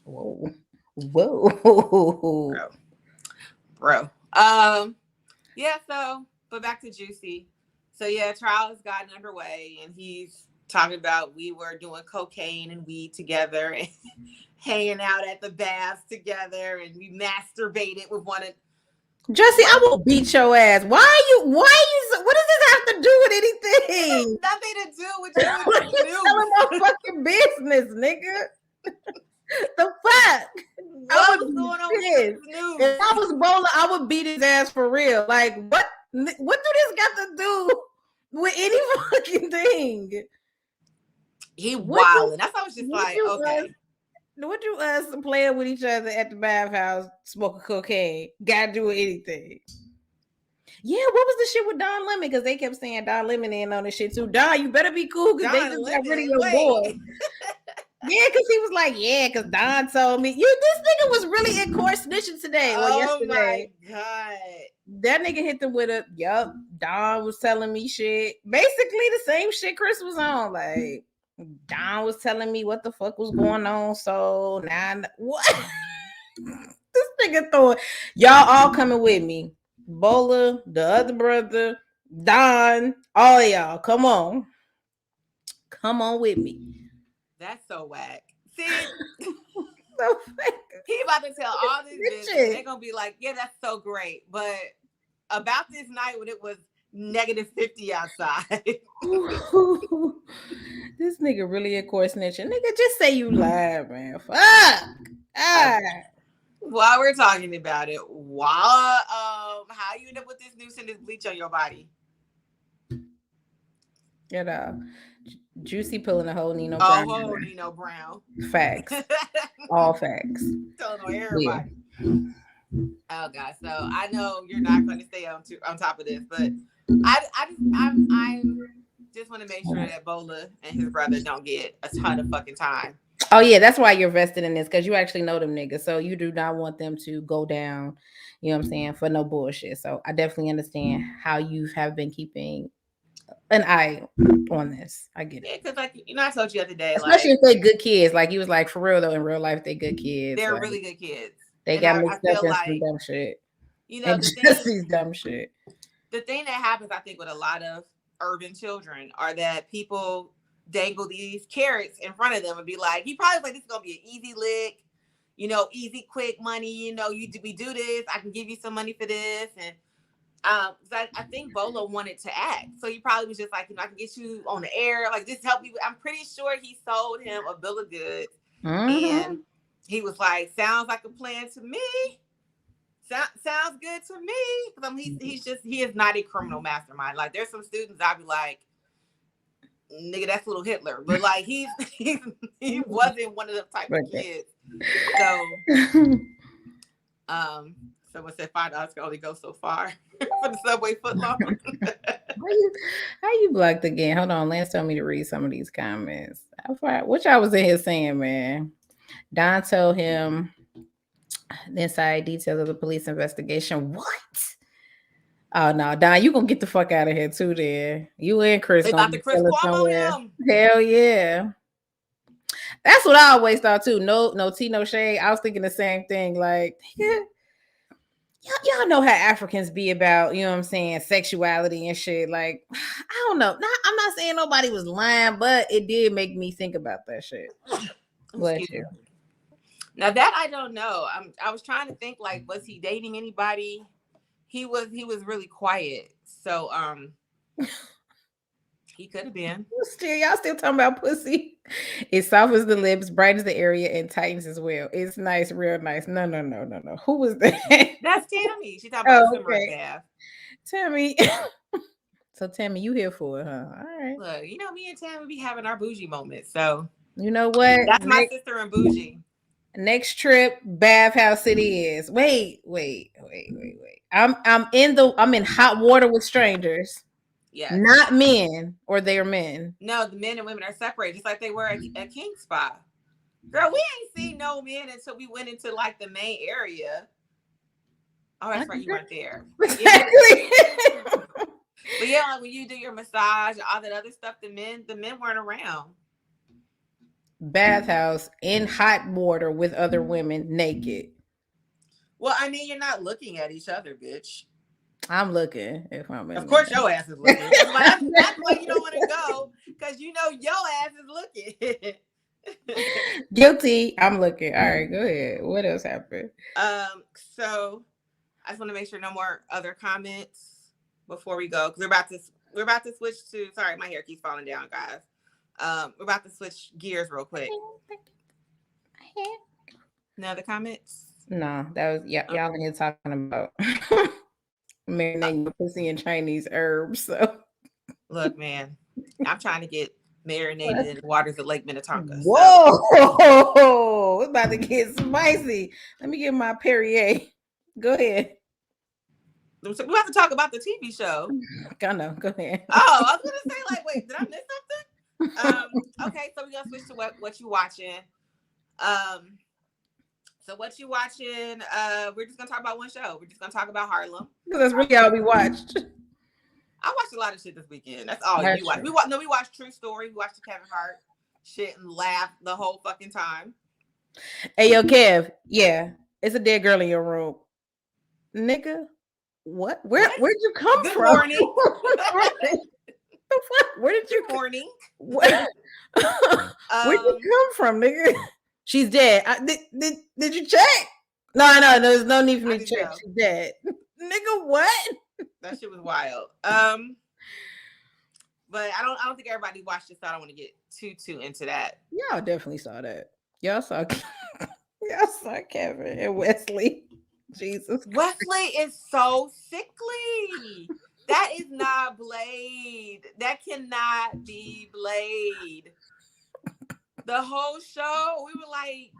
Whoa. Bro. Yeah, but back to Juicy. So yeah, trial has gotten underway and he's talking about we were doing cocaine and weed together and hanging out at the baths together and we masturbated with one another. Jesse, I will beat your ass. What does this have to do with anything? Nothing to do with you and What you telling my fucking business, nigga? The fuck? What was going on with this news? If I was Bowler, I would beat his ass for real. Like, what do this got to do with any fucking thing? He wild. And that's why I was just like, okay. What you us playing with each other at the bathhouse, smoking cocaine, gotta do with anything? Yeah, what was the shit with Don Lemon? Because they kept saying Don Lemon in on this shit too. Don, you better be cool because they just got rid of your boy. Yeah, because he was like, yeah, because Don told me. This nigga was really in court snitching today or yesterday. Oh my God. That nigga hit them with yup, Don was telling me shit. Basically the same shit Chris was on. Like, Don was telling me what the fuck was going on. So now, what? This nigga throwing, y'all all coming with me. Bola, the other brother, Don, all y'all, come on with me. That's so whack. See, so he about to tell all this business. They're gonna be like, yeah, that's so great, but about this night when it was -50 outside. This nigga really a court snitching. Nigga, just say you lied, man. Fuck. While we're talking about it, how you end up with this noose and this bleach on your body? Juicy pulling a whole Nino Brown. Oh, whole Nino Brown. Facts. All facts. Telling on everybody. Yeah. Oh God! So I know you're not going to stay on top of this, but I just want to make sure that Bola and his brother don't get a ton of fucking time. Oh yeah, that's why you're vested in this, because you actually know them niggas, so you do not want them to go down. You know what I'm saying, for no bullshit. So I definitely understand how you have been keeping an eye on this. I get it. Yeah, because I told you the other day, especially if they're good kids. Like, he was like, for real though, in real life, they good kids. They're really good kids. They got mixed up in some dumb shit. These dumb shit. The thing that happens, I think, with a lot of urban children are that people dangle these carrots in front of them and be like, he probably like, this is gonna be an easy lick, easy, quick money. We do this. I can give you some money for this, and I think Bolo wanted to act, so he probably was just like, I can get you on the air, like just help you. I'm pretty sure he sold him a bill of goods, and he was like, sounds like a plan to me. Sounds good to me. He is not a criminal mastermind. Like, there's some students I'd be like, nigga, that's little Hitler, but like he wasn't one of the type of kids. So someone said $5 can only go so far for the Subway footlong. How you blocked again? Hold on, Lance told me to read some of these comments. What y'all was in here saying, man? Don told him the inside details of the police investigation. What? Oh no, Don, you gonna get the fuck out of here too? Then you and Chris. They got the Chris Cuomo him. Hell yeah. That's what I always thought too. No tea, no shade. I was thinking the same thing. Like, yeah, y'all know how Africans be about, you know what I'm saying, sexuality and shit. Like, I don't know. I'm not saying nobody was lying, but it did make me think about that shit. Bless you. Now that I don't know. I was trying to think, like, was he dating anybody? he was really quiet. So he could have been. Y'all still talking about pussy? It softens the lips, brightens the area, and tightens as well. It's nice, real nice. No. Who was that? That's Tammy. She talking about Oh, a turmeric okay. bath. Tammy. So Tammy, you here for it, huh? All right. Look, you know, me and Tammy be having our bougie moments. So You know what? that's my sister and bougie. Next trip, Bathhouse City is. Wait. I'm in hot water with strangers. Yes. Not men or their men. No, the men and women are separated, just like they were at King Spa. Girl, we ain't seen no men until we went into like the main area. Oh, that's right, you weren't there. Exactly. But yeah, like when you do your massage, all that other stuff, the men weren't around. Bathhouse in hot water with other women naked. Well, I mean, you're not looking at each other, bitch. I'm looking. If I'm of course, your ass is looking. That's why you don't want to go, because you know your ass is looking. Guilty. I'm looking. All right, go ahead. What else happened? So I just want to make sure no more other comments before we go, because we're about to switch to. Sorry, my hair keeps falling down, guys. We're about to switch gears real quick. No other comments? No, that was y'all in here talking about marinating your pussy in Chinese herbs. So look, man, I'm trying to get marinated in the waters of Lake Minnetonka. Whoa, it's about to get spicy. Let me get my Perrier. Go ahead. We have to talk about the TV show. I know. Go ahead. Oh, I was gonna say, like, wait, did I miss something? Okay, so we're gonna switch to what you watching. So what you watching? We're just gonna talk about one show. We're just gonna talk about Harlem. That's really all we watched. I watched a lot of shit this weekend. That's all you watched. We watched True Story. We watched the Kevin Hart shit and laughed the whole fucking time. Hey, yo, Kev. Yeah, it's a dead girl in your room, nigga. What? Where'd you come Good from? Morning. The fuck? Where did you? Good morning. Where'd you come from, nigga? She's dead. Did you check? No. There's no need for me to check. She's dead. Nigga, what? That shit was wild. But I don't think everybody watched it, so I don't want to get too into that. Y'all definitely saw that. Y'all saw Kevin and Wesley. Jesus. Wesley is so sickly. That is not Blade. That cannot be Blade. The whole show, we were like,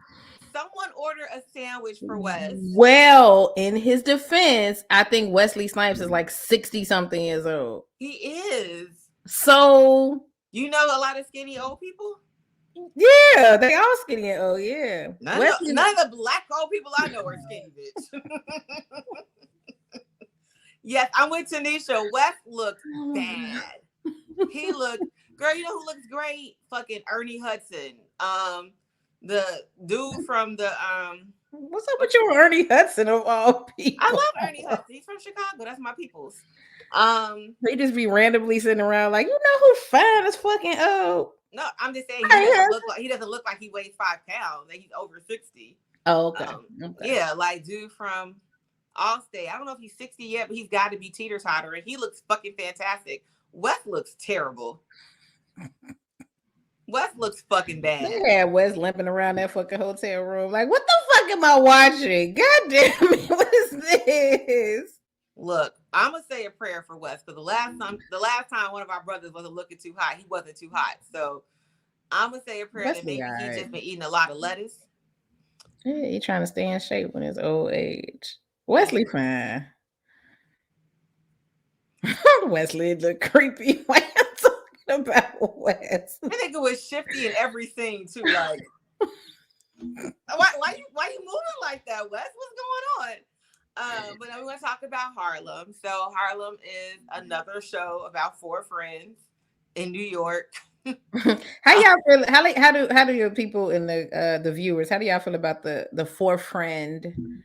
someone order a sandwich for Wes. Well, in his defense, I think Wesley Snipes is like 60-something years old. He is. So you know a lot of skinny old people? Yeah, they all skinny and old, yeah. None of the black old people I know are skinny, bitch. Yes, I'm with Tanisha. Wes looked bad. He looked, girl, you know who looks great? Fucking Ernie Hudson. The dude from the what's up with you, Ernie Hudson of all people? I love Ernie Hudson. He's from Chicago. That's my people's. They just be randomly sitting around like, you know who fine as fucking old. No, I'm just saying he doesn't look like he weighs 5 pounds. Like he's over 60. Oh, okay. Yeah, like dude from Allstate. I don't know if he's 60 yet, but he's got to be teeter-totter, and he looks fucking fantastic. Wes looks terrible. Wes looks fucking bad. They had Wes limping around that fucking hotel room. Like, what the fuck am I watching? God damn it, what is this? Look, I'm gonna say a prayer for Wes, because the last time one of our brothers wasn't looking too hot, he wasn't too hot. So I'm gonna say a prayer that maybe he's just been eating a lot of lettuce. Yeah, he trying to stay in shape in his old age. Wesley fine. Wesley look creepy. Why I'm talking about Wes? I think it was shifty in every scene too. Like, why you moving like that, Wes? What's going on? But we're gonna talk about Harlem. So Harlem is another show about 4 friends in New York. How y'all feel? How do your people in the viewers? How do y'all feel about the 4 friend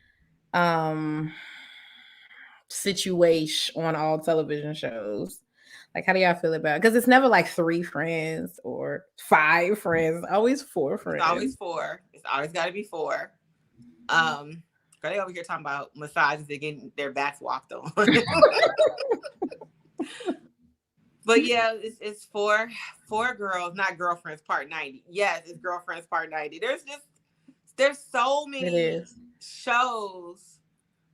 situation on all television shows? Like, how do y'all feel about it? Because it's never like 3 friends or 5 friends. It's always 4 friends. It's always 4. It's always got to be 4. Girl, girl, they over here talking about massages and getting their backs walked on. But yeah, it's four girls, not girlfriends part 90. Yes, it's girlfriends part 90. There's so many shows.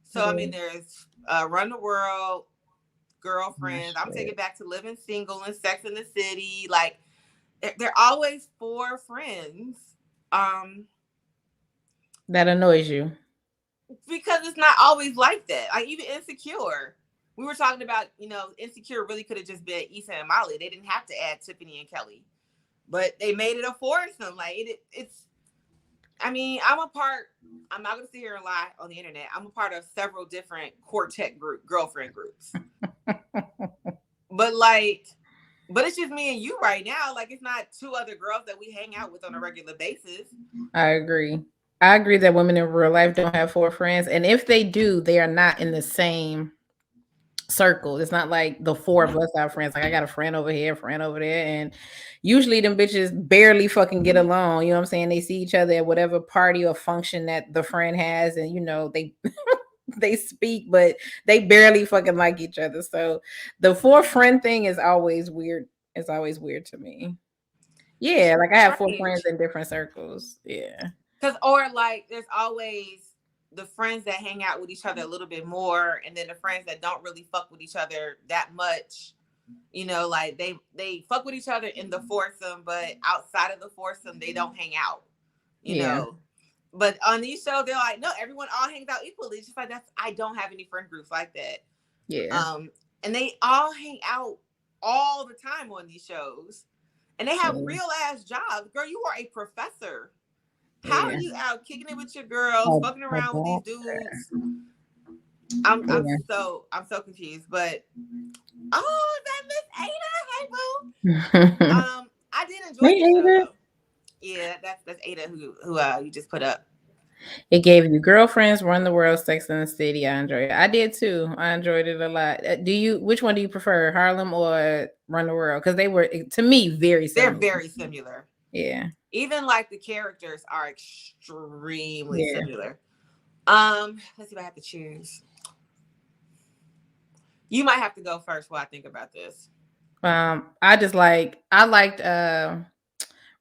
So I mean, there's Run the World, Girlfriends. I'm taking back to Living Single and Sex in the City. Like they're always four friends. That annoys you. Because it's not always like that. Like even Insecure. We were talking about, Insecure really could have just been Issa and Molly. They didn't have to add Tiffany and Kelly. But they made it a foursome. Like it's I mean, I'm not gonna sit here and lie on the internet. I'm a part of several different quartet girlfriend groups. But it's just me and you right now. Like it's not two other girls that we hang out with on a regular basis. I agree that women in real life don't have four friends. And if they do, they are not in the same circle. It's not like the four of us are friends. Like I got a friend over here, a friend over there. And usually them bitches barely fucking get along. You know what I'm saying? They see each other at whatever party or function that the friend has. And they they speak, but they barely fucking like each other. So the four friend thing is always weird. It's always weird to me. Yeah, like I have four friends in different circles. Yeah. Or like there's always the friends that hang out with each other a little bit more, and then the friends that don't really fuck with each other that much. Like they fuck with each other in the foursome, but outside of the foursome, they don't hang out. You know. But on these shows, they're like, no, everyone all hangs out equally. It's just like I don't have any friend groups like that. Yeah. And they all hang out all the time on these shows. And they have real ass jobs. Girl, you are a professor. How are you out kicking it with your girls, fucking around with these dudes? I'm so confused. But that Miss Ada, hey boo. I did enjoy the show though. Yeah, that's Ada who you just put up. It gave you Girlfriends, Run the World, Sex in the City. I enjoyed it. I did too. I enjoyed it a lot. Which one do you prefer, Harlem or Run the World? Because they were, to me, very similar. They're very similar. Yeah. Even like the characters are extremely similar. Let's see if I have to choose. You might have to go first while I think about this. I liked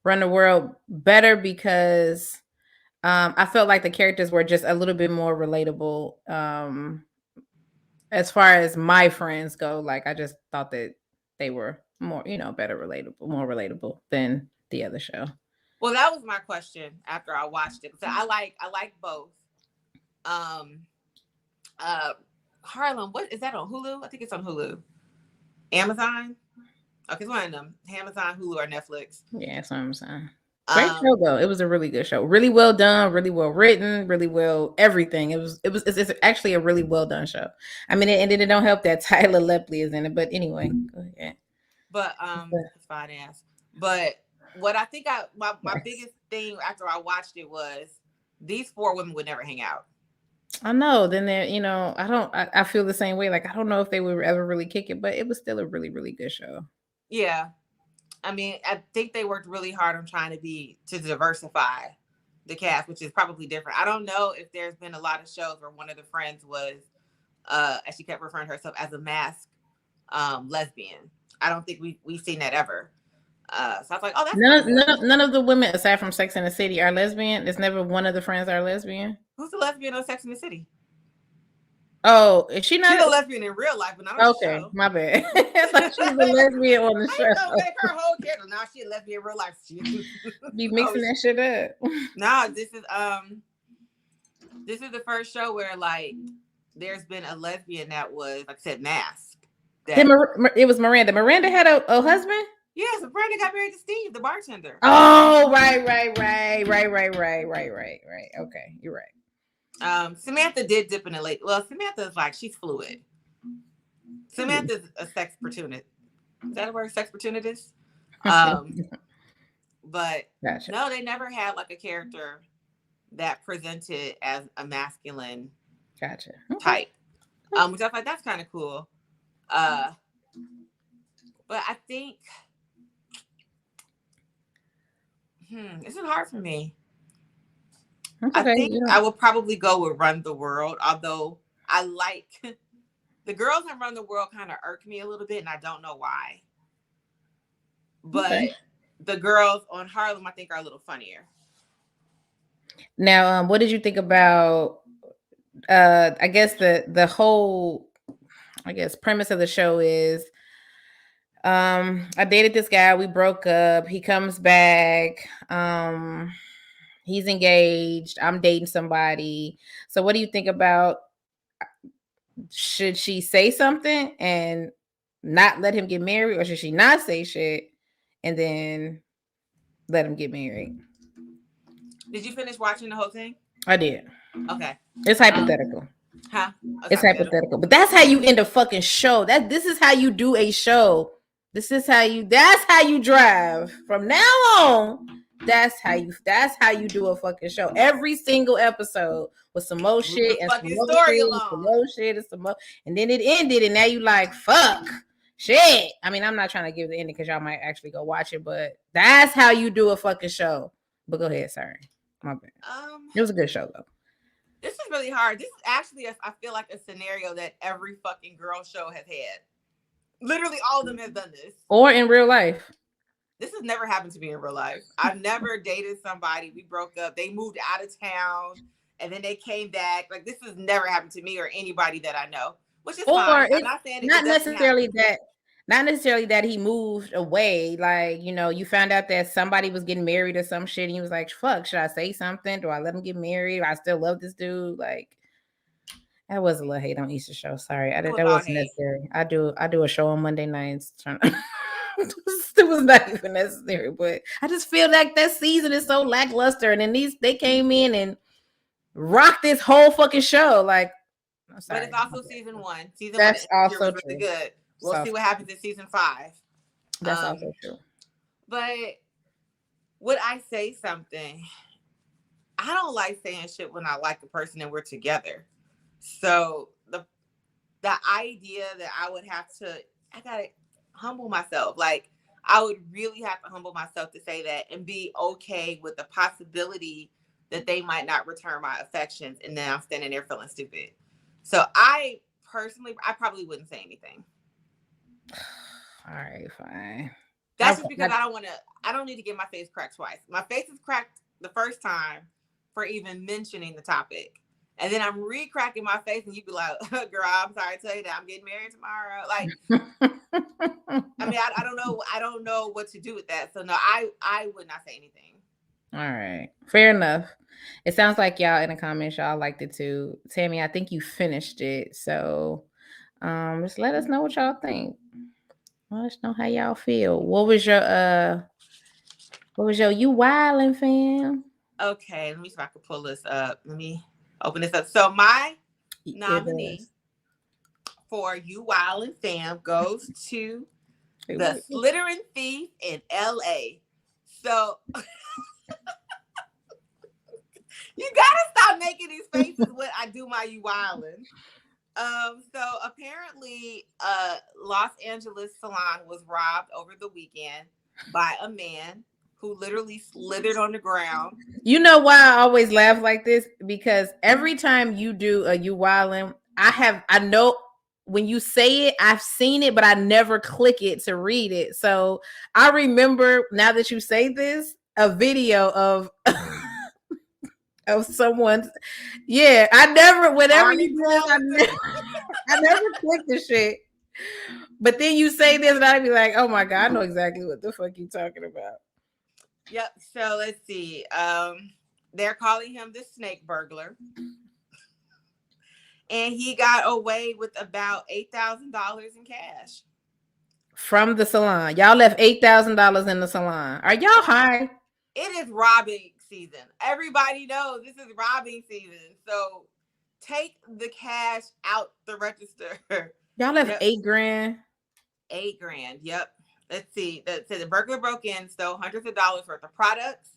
Run the World better because I felt like the characters were just a little bit more relatable. As far as my friends go, like I just thought that they were more, better relatable, more relatable than the other show. Well, that was my question after I watched it. So I like both. Harlem, what is that on Hulu? I think it's on Hulu. Amazon? Okay, it's one of them. Amazon, Hulu, or Netflix. Yeah, that's what I'm saying. Great show though. It was a really good show. Really well done, really well written, really well everything. It's actually a really well done show. I mean, and it don't help that Tyler Lepley is in it, but anyway, go ahead. But it's fine ass. But what I think my biggest thing after I watched it was these four women would never hang out. I know. Then they're, I feel the same way. Like I don't know if they would ever really kick it, but it was still a really, really good show. Yeah. I mean, I think they worked really hard on trying to diversify the cast, which is probably different. I don't know if there's been a lot of shows where one of the friends was, as she kept referring to herself as a masked lesbian. I don't think we've seen that ever. So I was like, oh, that's none of the women aside from Sex in the City are lesbian. There's never one of the friends are lesbian. Who's the lesbian on Sex in the City? Oh, is she not? She's a lesbian in real life, but not on the show. My bad. I thought she was a lesbian on the show. I don't make her whole character. Now she's a lesbian in real life. Be mixing that shit up. No, this is the first show where like there's been a lesbian that was, like I said, masked. It was Miranda. Miranda had a husband? Yes, Miranda got married to Steve, the bartender. Oh, right. Okay, you're right. Samantha did dip in a late. Well, Samantha's like, she's fluid. Samantha's a sex opportunist. Is that a word? Sex opportunist? But gotcha. No, they never had like a character that presented as a masculine type. Which I was like, that's kind of cool. But I think this is hard for me. That's I okay. think I will probably go with Run the World, although I like the girls in Run the World kind of irk me a little bit, and I don't know why. But the girls on Harlem, I think, are a little funnier. Now, what did you think about? I guess the whole, I guess, premise of the show is, I dated this guy. We broke up. He comes back. He's engaged. I'm dating somebody. So, what do you think about? Should she say something and not let him get married, or should she not say shit and then let him get married? Did you finish watching the whole thing? I did. Okay. It's hypothetical. Huh? It's hypothetical. But that's how you end a fucking show. This is how you do a show. That's how you drive. From now on, that's how you do a fucking show. Every single episode with some more shit and some more story shit, alone. some more shit and some more, and then it ended, and now you like, fuck. Shit. I mean, I'm not trying to give the ending because y'all might actually go watch it, but that's how you do a fucking show. But go ahead, sorry. My bad. It was a good show though. This is really hard. This is actually, I feel like, a scenario that every fucking girl show has had. Literally all of them have done this. Or in real life. This has never happened to me in real life. I've never dated somebody. We broke up. They moved out of town and then they came back. Like, this has never happened to me or anybody that I know, which is fine. I'm not saying not necessarily that he moved away. Like, you found out that somebody was getting married or some shit and you was like, fuck, should I say something? Do I let him get married? I still love this dude. Like, that was a little hate on Easter show. Sorry. That wasn't necessary. I do a show on Monday nights. It was not even necessary, but I just feel like that season is so lackluster. And then they came in and rocked this whole fucking show. Like, but it's also season 1. Season That's 1 also was really good. We'll see what happens in season 5. That's also true. But would I say something? I don't like saying shit when I like the person and we're together. So the idea that I gotta humble myself. Like, I would really have to humble myself to say that and be okay with the possibility that they might not return my affections, and then I'm standing there feeling stupid. So I probably wouldn't say anything. All right, fine. That's just because I don't need to get my face cracked twice. My face is cracked the first time for even mentioning the topic. And then I'm re-cracking my face and you be like, girl, I'm sorry to tell you that I'm getting married tomorrow. Like, I mean, I don't know. I don't know what to do with that. So no, I would not say anything. All right. Fair enough. It sounds like y'all in the comments, y'all liked it too. Tammy, I think you finished it. So just let us know what y'all think. Let us know how y'all feel. What was your you wildin' fam? Okay, let me see if I can pull this up. Let me open this up. So my nominee for You Wildin' Fam goes to the Slittering Thief in LA. So you gotta stop making these faces when I do my You Wildin'. So apparently Los Angeles salon was robbed over the weekend by a man who literally slithered on the ground. You know why I always laugh like this? Because every time you do a You Wildin', I know when you say it, I've seen it, but I never click it to read it. So I remember, now that you say this, a video of someone's. Yeah, I never click the shit. But then you say this, and I'd be like, "Oh my god, I know exactly what the fuck you talking about." Yep. So let's see. They're calling him the snake burglar, and he got away with about $8,000 in cash from the salon. Y'all left $8,000 in the salon. Are y'all high? It is robbing season. Everybody knows this is robbing season. So take the cash out the register. Y'all left $8,000. $8,000. Yep. Let's see. The burglar broke in, stole hundreds of dollars worth of products,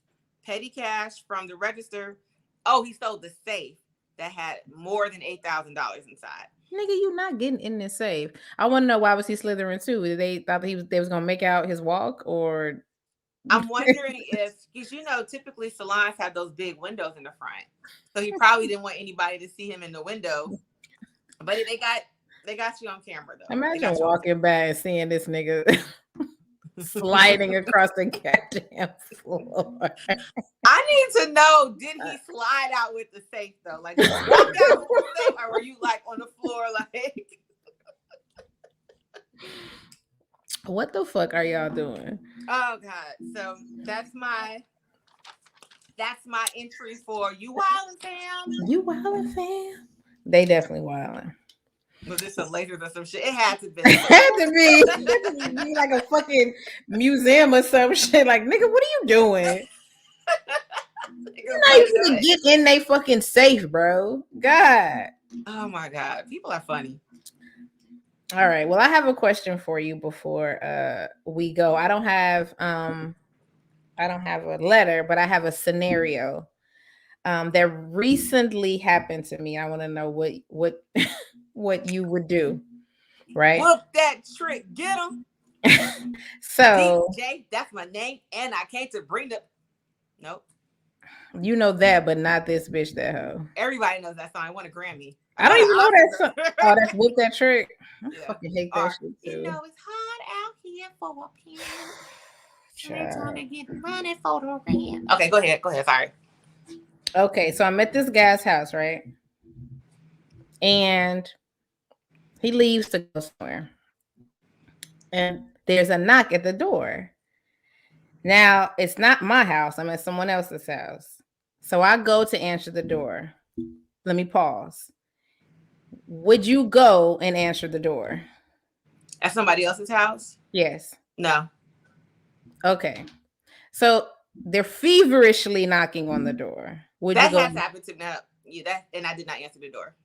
petty cash from the register. Oh, he stole the safe that had more than $8,000 inside. Nigga, you not getting in this safe. I want to know, why was he slithering too? They thought they was gonna make out his walk, or I'm wondering if, because typically salons have those big windows in the front, so he probably didn't want anybody to see him in the window. But they got you on camera though. Imagine walking by and seeing this nigga sliding across the goddamn floor. I need to know, did he slide out with the safe though? Like, did you walk out with the safe, or were you like on the floor like? What the fuck are y'all doing? Oh God! So that's my entry for you wildin' fam. You wildin' fam? They definitely wildin'. Was this some lasers or some shit? It had to be. It had to be like a fucking museum or some shit. Like, nigga, what are you doing? You're not even gonna get in they fucking safe, bro. God. Oh my God. People are funny. All right. Well, I have a question for you before we go. I don't have a letter, but I have a scenario that recently happened to me. I want to know what what you would do, right? Whoop that trick, get him. So DJ, that's my name, and I came to bring the. Nope. You know that, but not this bitch. That hoe. Everybody knows that song. I won a Grammy. I don't even know that song. Oh, that's Whoop That Trick. I fucking hate that shit too. You know it's hot out here for a pin. Trying to get money for the rent. Okay, go ahead. Sorry. Okay, so I'm at this guy's house, right? And he leaves to go somewhere. And there's a knock at the door. Now, it's not my house. I'm at someone else's house. So I go to answer the door. Let me pause. Would you go and answer the door? At somebody else's house? Yes. No. Okay. So they're feverishly knocking on the door. Would that you go? Has happened to me. Yeah, and I did not answer the door.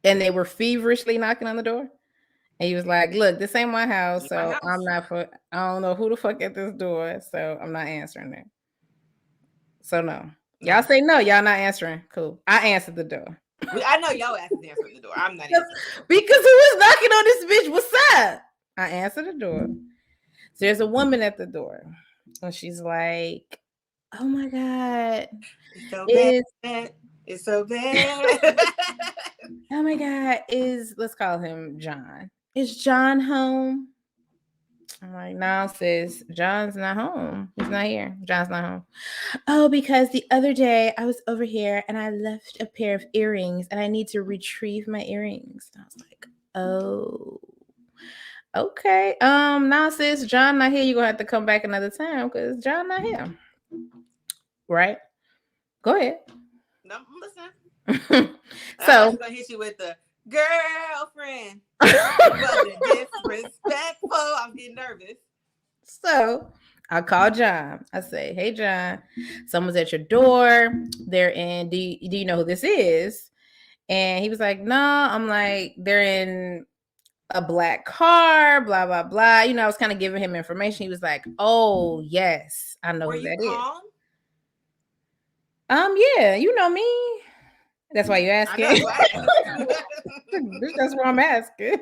And they were feverishly knocking on the door? And he was like, look, this ain't my house, so I'm not I don't know who the fuck at this door, so I'm not answering it. So no. Y'all say no, y'all not answering. Cool. I answered the door. I know y'all asses answered the door. I'm not answering. Because who was knocking on this bitch? What's up? I answered the door. So there's a woman at the door. And she's like, oh my God. It's so bad. It's so bad. Oh my God. Let's call him John. Is John home? I'm like, no, sis, John's not home. He's not here. John's not home. Oh, because the other day I was over here and I left a pair of earrings and I need to retrieve my earrings. And I was like, oh, okay. Now, sis, John not here. You're gonna have to come back another time because John not here. Right? Go ahead. No, listen. So I'm gonna hit you with the girlfriend. Disrespectful. I'm getting nervous. So I call John. I say, hey, John, someone's at your door. They're in. Do you know who this is? And he was like, no. I'm like, they're in a black car, blah, blah, blah. You know, I was kind of giving him information. He was like, oh, yes, I know who that is. Yeah, you know me. That's why you're asking. That's why I'm asking.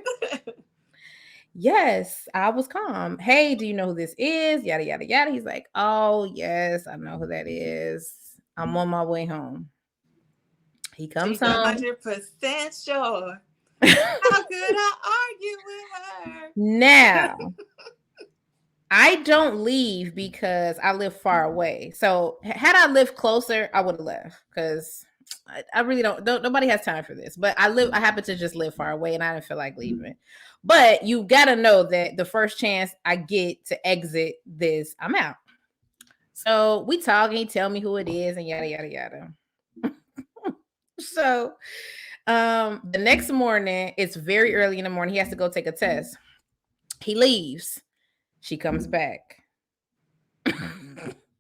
Yes, I was calm. Hey, do you know who this is? Yada, yada, yada. He's like, oh, yes, I know who that is. I'm on my way home. He comes She's home. 100% sure. How could I argue with her? Now, I don't leave because I live far away. So had I lived closer, I would have left because I really don't. Nobody has time for this. But I happen to just live far away and I didn't feel like leaving. But you got to know that the first chance I get to exit this, I'm out. So we talk and he tell me who it is and yada, yada, yada. So the next morning, it's very early in the morning. He has to go take a test. He leaves. She comes back.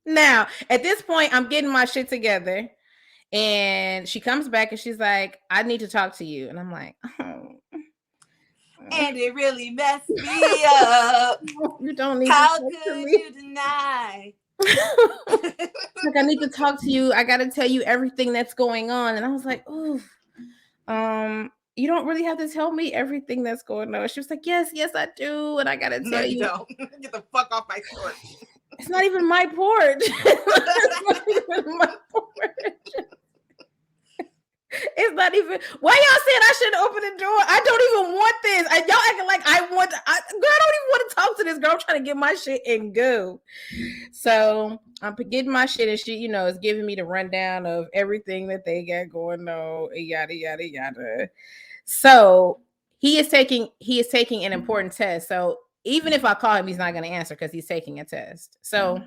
Now, at this point, I'm getting my shit together. And she comes back and she's like, I need to talk to you. And I'm like, oh. And it really messed me up. You don't need How to talk could to me. you deny? Like, I need to talk to you. I got to tell you everything that's going on. And I was like, ooh, you don't really have to tell me everything that's going on. She was like, yes, I do. And I got to tell you. Don't. Get the fuck off my porch. It's not even my porch. It's not even my porch. It's not even. Why y'all saying I shouldn't open the door? I don't even want this. Y'all acting like I want. Girl, I don't even want to talk to this girl. I'm trying to get my shit and go. So I'm getting my shit, and she, is giving me the rundown of everything that they got going on. Yada yada yada. So he is taking an important test. So even if I call him, he's not going to answer because he's taking a test. So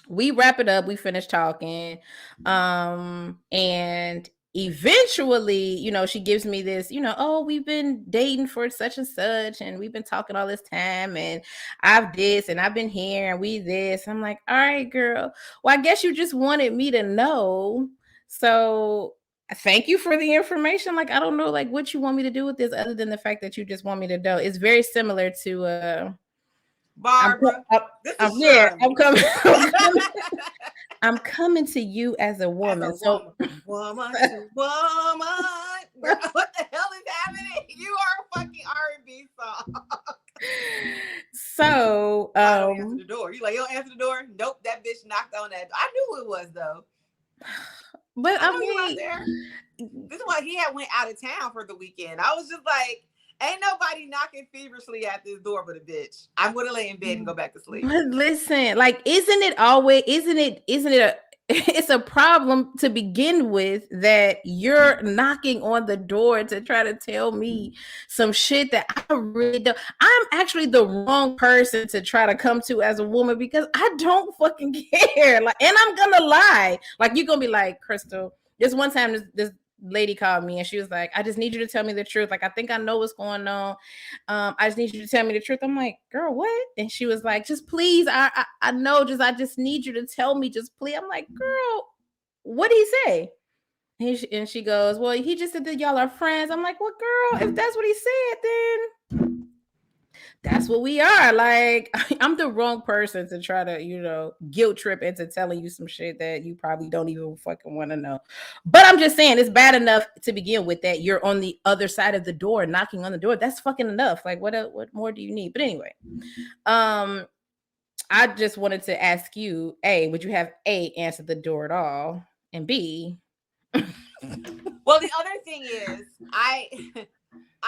we wrap it up. We finish talking. And eventually, she gives me this, oh, we've been dating for such and such, and we've been talking all this time, and I've this, and I've been here, and we this. I'm like, all right, girl. Well, I guess you just wanted me to know. So thank you for the information. Like, I don't know, like, what you want me to do with this other than the fact that you just want me to know. It's very similar to Barbara. I'm coming to you as a woman. Woman to woman. Girl, what the hell is happening? You are a fucking R&B song. So I don't answer the door. You like, you don't answer the door? Nope, that bitch knocked on that. I knew who it was though. But I know you out there. This is why he had went out of town for the weekend. I was just like, ain't nobody knocking feverishly at this door but a bitch. I'm gonna lay in bed and go back to sleep. But listen, like, isn't it it's a problem to begin with that you're knocking on the door to try to tell me some shit that I really don't. I'm actually the wrong person to try to come to as a woman because I don't fucking care. Like, and I'm gonna lie. Like, you're gonna be like, Crystal, this one time this lady called me and she was like, I just need you to tell me the truth. Like, I think I know what's going on. I just need you to tell me the truth. I'm like, girl, what? And she was like, just please. I know, I just need you to tell me, just please. I'm like, girl, what did he say? And she goes, well, he just said that y'all are friends. I'm like, well, girl, if that's what he said, then that's what we are. Like, I'm the wrong person to try to, guilt trip into telling you some shit that you probably don't even fucking want to know. But I'm just saying, it's bad enough to begin with that you're on the other side of the door, knocking on the door. That's fucking enough. Like, what more do you need? But anyway, I just wanted to ask you, A, would you have A, answered the door at all? And B, well, the other thing is,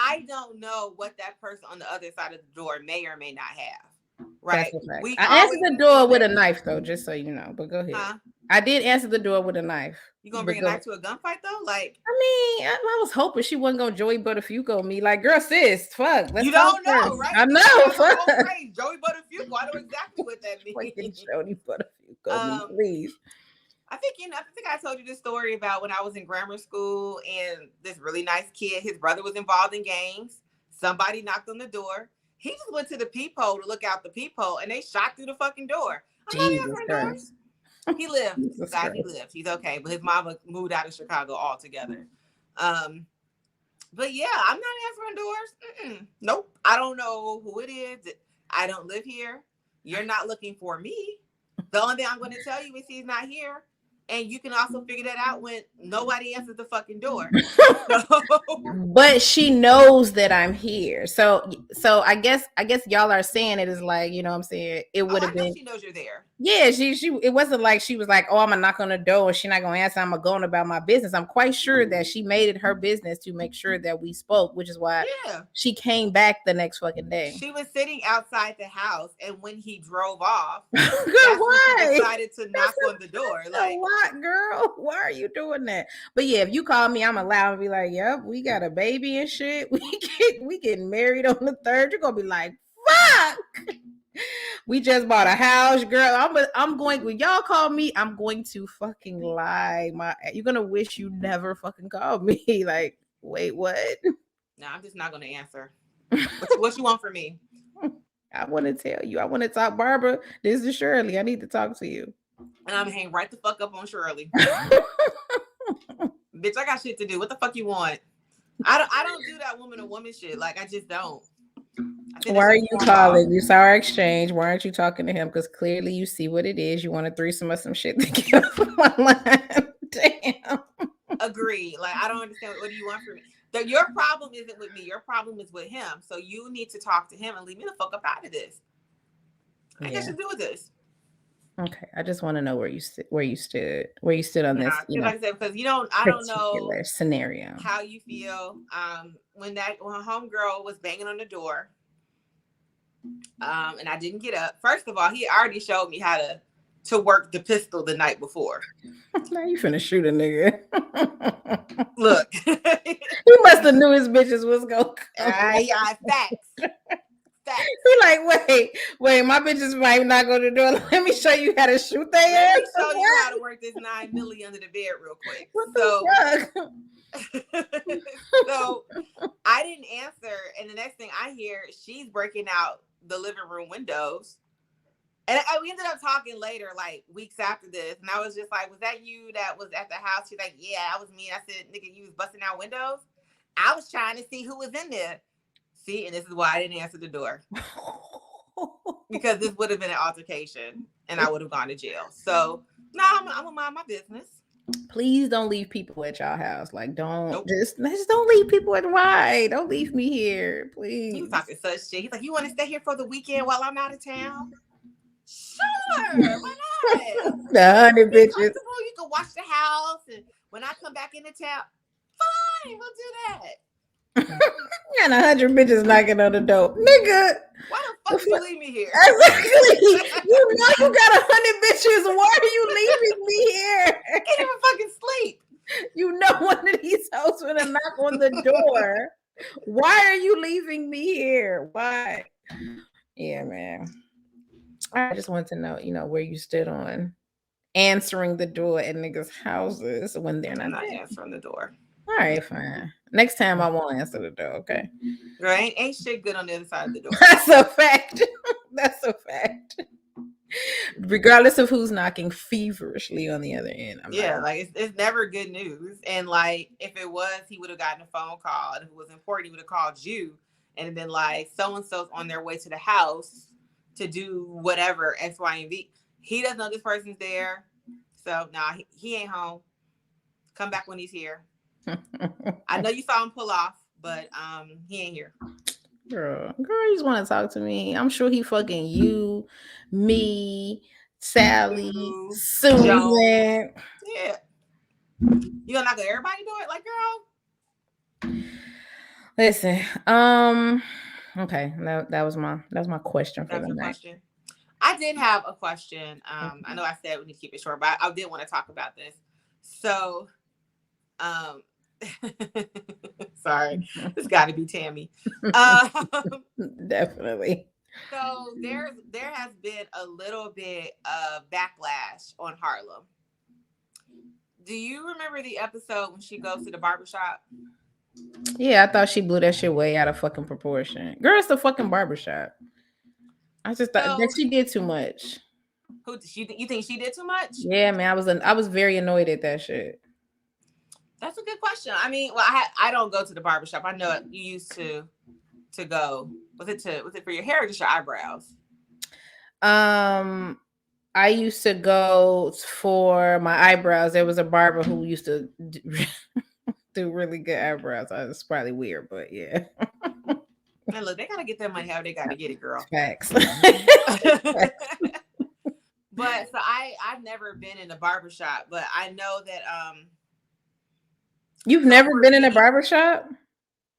I don't know what that person on the other side of the door may or may not have. Right? I answered the door with a knife, though, just so you know. But go ahead. Huh? I did answer the door with a knife. You gonna bring a knife to a gunfight though? Like, I mean, I was hoping she wasn't gonna Joey Buttafuoco me. Like, girl, sis, fuck. You don't know, right? I know. Fuck. Joey Buttafuoco. I know exactly what that means. Joey Buttafuoco, please. I think I told you this story about when I was in grammar school and this really nice kid, his brother was involved in gangs. Somebody knocked on the door. He just went to the peephole to look out the peephole and they shot through the fucking door. Doors. He lived. He lived. He's okay. But his mama moved out of Chicago altogether. But yeah, I'm not answering doors. Nope. I don't know who it is. I don't live here. You're not looking for me. The only thing I'm going to tell you is he's not here. And you can also figure that out when nobody answers the fucking door. But she knows that I'm here. So I guess y'all are saying it is like, you know what I'm saying? It would have been. She knows you're there. Yeah, she it wasn't like she was like, oh, I'm gonna knock on the door and she's not gonna answer. I'm gonna go on about my business. I'm quite sure that she made it her business to make sure that we spoke, which is why she came back the next fucking day. She was sitting outside the house, and when he drove off, she decided to knock on the door. Like, what, girl? Why are you doing that? But yeah, if you call me, I'm allowed to be like, yep, we got a baby and shit. We getting married on the 3rd. You're gonna be like, fuck. We just bought a house, girl. I'm going, when y'all call me, I'm going to fucking lie. You're gonna wish you never fucking called me. Like, wait, what? No, I'm just not gonna answer. What you want from me? I want to tell you. I want to talk, Barbara. This is Shirley. I need to talk to you. And I'm hang right the fuck up on Shirley. Bitch, I got shit to do. What the fuck you want? I don't do that woman to woman shit. Like, I just don't. Why are you calling? You saw our exchange. Why aren't you talking to him? Because clearly you see what it is. You want a threesome or some shit to get off of my line. Damn. Agreed. Like, I don't understand. What do you want from me? Your problem isn't with me. Your problem is with him. So you need to talk to him and leave me the fuck up out of this. I guess you do with this. Okay, I just want to know where you stood on this, Because like I said, because I don't know particular scenario. how you feel. When homegirl was banging on the door, and I didn't get up. First of all, he already showed me how to work the pistol the night before. Now you finna shoot a nigga. Look, he must have knew his bitches was gonna come. Yeah, facts. He like, wait, my bitches might not go to the door. Let me show you how to shoot their ass. Let me show you how to work this 9 milli under the bed real quick. What the fuck? So I didn't answer, and the next thing I hear, she's breaking out the living room windows. And we ended up talking later, like weeks after this, and I was just like, "Was that you that was at the house?" She's like, "Yeah, that was me." I said, "Nigga, you was busting out windows." I was trying to see who was in there. See, and this is why I didn't answer the door. Because this would have been an altercation and I would have gone to jail. So, no, I'm gonna mind my business. Please don't leave people at y'all house. Like, just don't leave people at why. Don't leave me here, please. He was talking such shit. He's like, "You want to stay here for the weekend while I'm out of town?" Sure, why not? The 100 bitches. You can watch the house, and when I come back into town, fine, we'll do that. And 100 bitches knocking on the door, nigga. Why the fuck you leave me here? Exactly. You know you got 100 bitches. Why are you leaving me here? I can't even fucking sleep. You know one of these hoes gonna knock on the door. Why are you leaving me here? Why? Yeah, man. I just want to know, where you stood on answering the door at niggas' houses when they're not answering the door. All right, fine. Next time I won't answer the door, okay? Right? Ain't shit good on the other side of the door. That's a fact. That's a fact. Regardless of who's knocking feverishly on the other end. It's never good news. And like, if it was, he would have gotten a phone call, and if it was important, he would have called you and been like, so-and-so's on their way to the house to do whatever, X, Y, and Z. He doesn't know this person's there. So, he ain't home. Come back when he's here. I know you saw him pull off, but he ain't here. Girl, you just want to talk to me. I'm sure he fucking you, me, Sally, Susan. Joan. Yeah. You gonna knock everybody do it? Like, girl. Listen, okay, that was my question for the night. I did have a question. I know I said we need to keep it short, but I did want to talk about this. So, sorry, it's got to be Tammy. Definitely. So there has been a little bit of backlash on Harlem. Do you remember the episode when she goes to the barbershop? Yeah, I thought she blew that shit way out of fucking proportion. Girl, it's the fucking barbershop. I just thought that she did too much. You think she did too much? Yeah, man, I was very annoyed at that shit. That's a good question. I mean, well, I don't go to the barbershop. I know you used to go. Was it for your hair or just your eyebrows? I used to go for my eyebrows. There was a barber who used to do really good eyebrows. It's probably weird, but yeah. And look, they gotta get their money how they gotta get it, girl. Facts. But so I've never been in a barbershop, but I know that You've never been in a barbershop?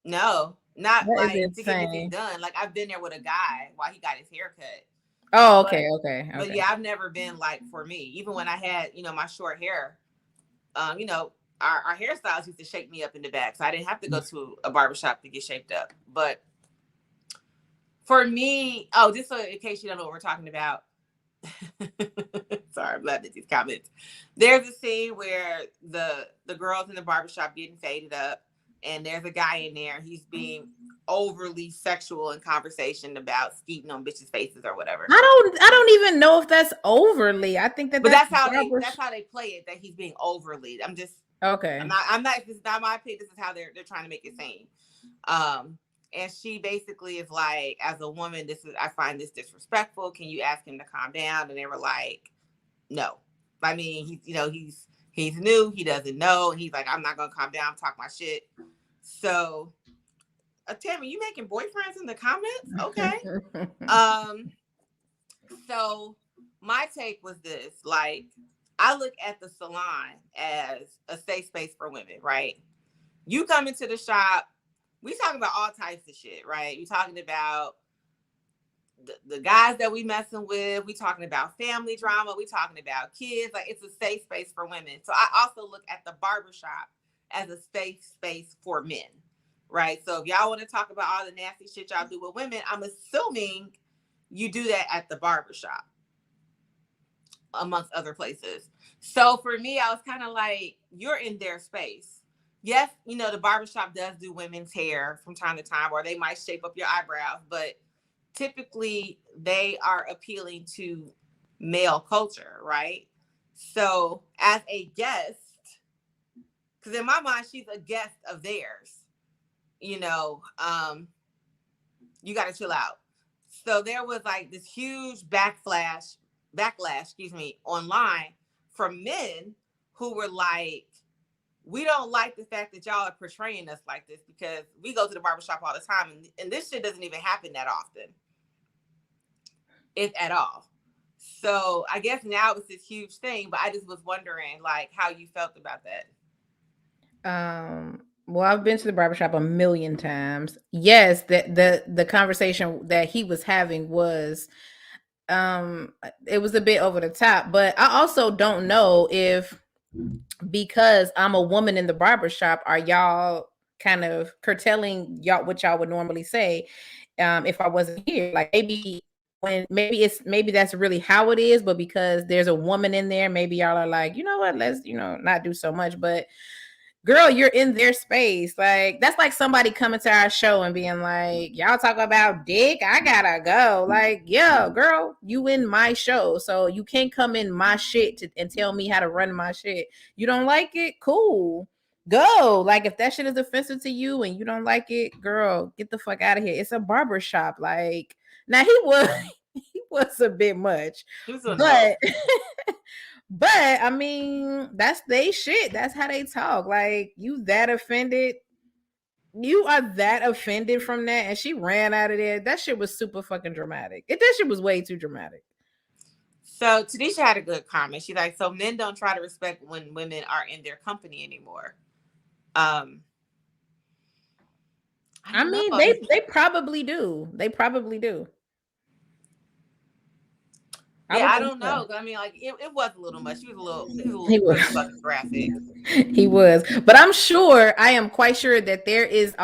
No, not like to get anything done. Like, I've been there with a guy while he got his hair cut. Oh, okay. But yeah, I've never been like, for me, even when I had, my short hair, our hairstylists used to shake me up in the back. So I didn't have to go to a barbershop to get shaped up. But for me, just so in case you don't know what we're talking about. Sorry, I'm laughing at these comments. There's a scene where the girls in the barbershop getting faded up, and there's a guy in there. He's being overly sexual in conversation about skeeting on bitches' faces or whatever. I don't even know if that's overly. I think that. But that's how they play it. That he's being overly. I'm just okay. I'm not. This is not my opinion. This is how they're trying to make it seem. And she basically is like, as a woman, I find this disrespectful. Can you ask him to calm down? And they were like, no. I mean, he's new. He doesn't know. And he's like, I'm not going to calm down, talk my shit. So, Tammy, you making boyfriends in the comments? Okay. So my take was this: like, I look at the salon as a safe space for women, right? You come into the shop, we talking about all types of shit, right? You talking about the guys that we messing with. We talking about family drama. We talking about kids. Like, it's a safe space for women. So I also look at the barbershop as a safe space for men, right? So if y'all want to talk about all the nasty shit y'all do with women, I'm assuming you do that at the barbershop, amongst other places. So for me, I was kind of like, you're in their space. Yes, you know, the barbershop does do women's hair from time to time, or they might shape up your eyebrows, but typically they are appealing to male culture, right? So as a guest, because in my mind, she's a guest of theirs, you know, you got to chill out. So there was like this huge backlash, excuse me, online from men who were like, we don't like the fact that y'all are portraying us like this, because we go to the barbershop all the time, and this shit doesn't even happen that often, if at all. So I guess now it's this huge thing, but I just was wondering like how you felt about that. Well, I've been to the barbershop a million times. Yes, the conversation that he was having was it was a bit over the top, but I also don't know if, because I'm a woman in the barbershop, are y'all kind of curtailing y'all what y'all would normally say if I wasn't here? Like, maybe that's really how it is, but because there's a woman in there, maybe y'all are like, you know what, let's, not do so much. But girl, you're in their space. Like, that's like somebody coming to our show and being like, y'all talk about dick, I gotta go. Like, yeah, girl, you in my show, so you can't come in my shit and tell me how to run my shit. You don't like it? Cool. Go. Like, if that shit is offensive to you and you don't like it, girl, get the fuck out of here. It's a barber shop. Like, now he was he was a bit much. But but I mean, that's they shit. That's how they talk. Like, you that offended? You are that offended from that? And she ran out of there. That shit was super fucking dramatic. That shit was way too dramatic. So Tanisha had a good comment. She's like, so men don't try to respect when women are in their company anymore. I mean, they probably do. They probably do. Yeah, I don't know. I mean, like, it was a little much. He was a little pretty fucking graphic. He was, but I am quite sure that there is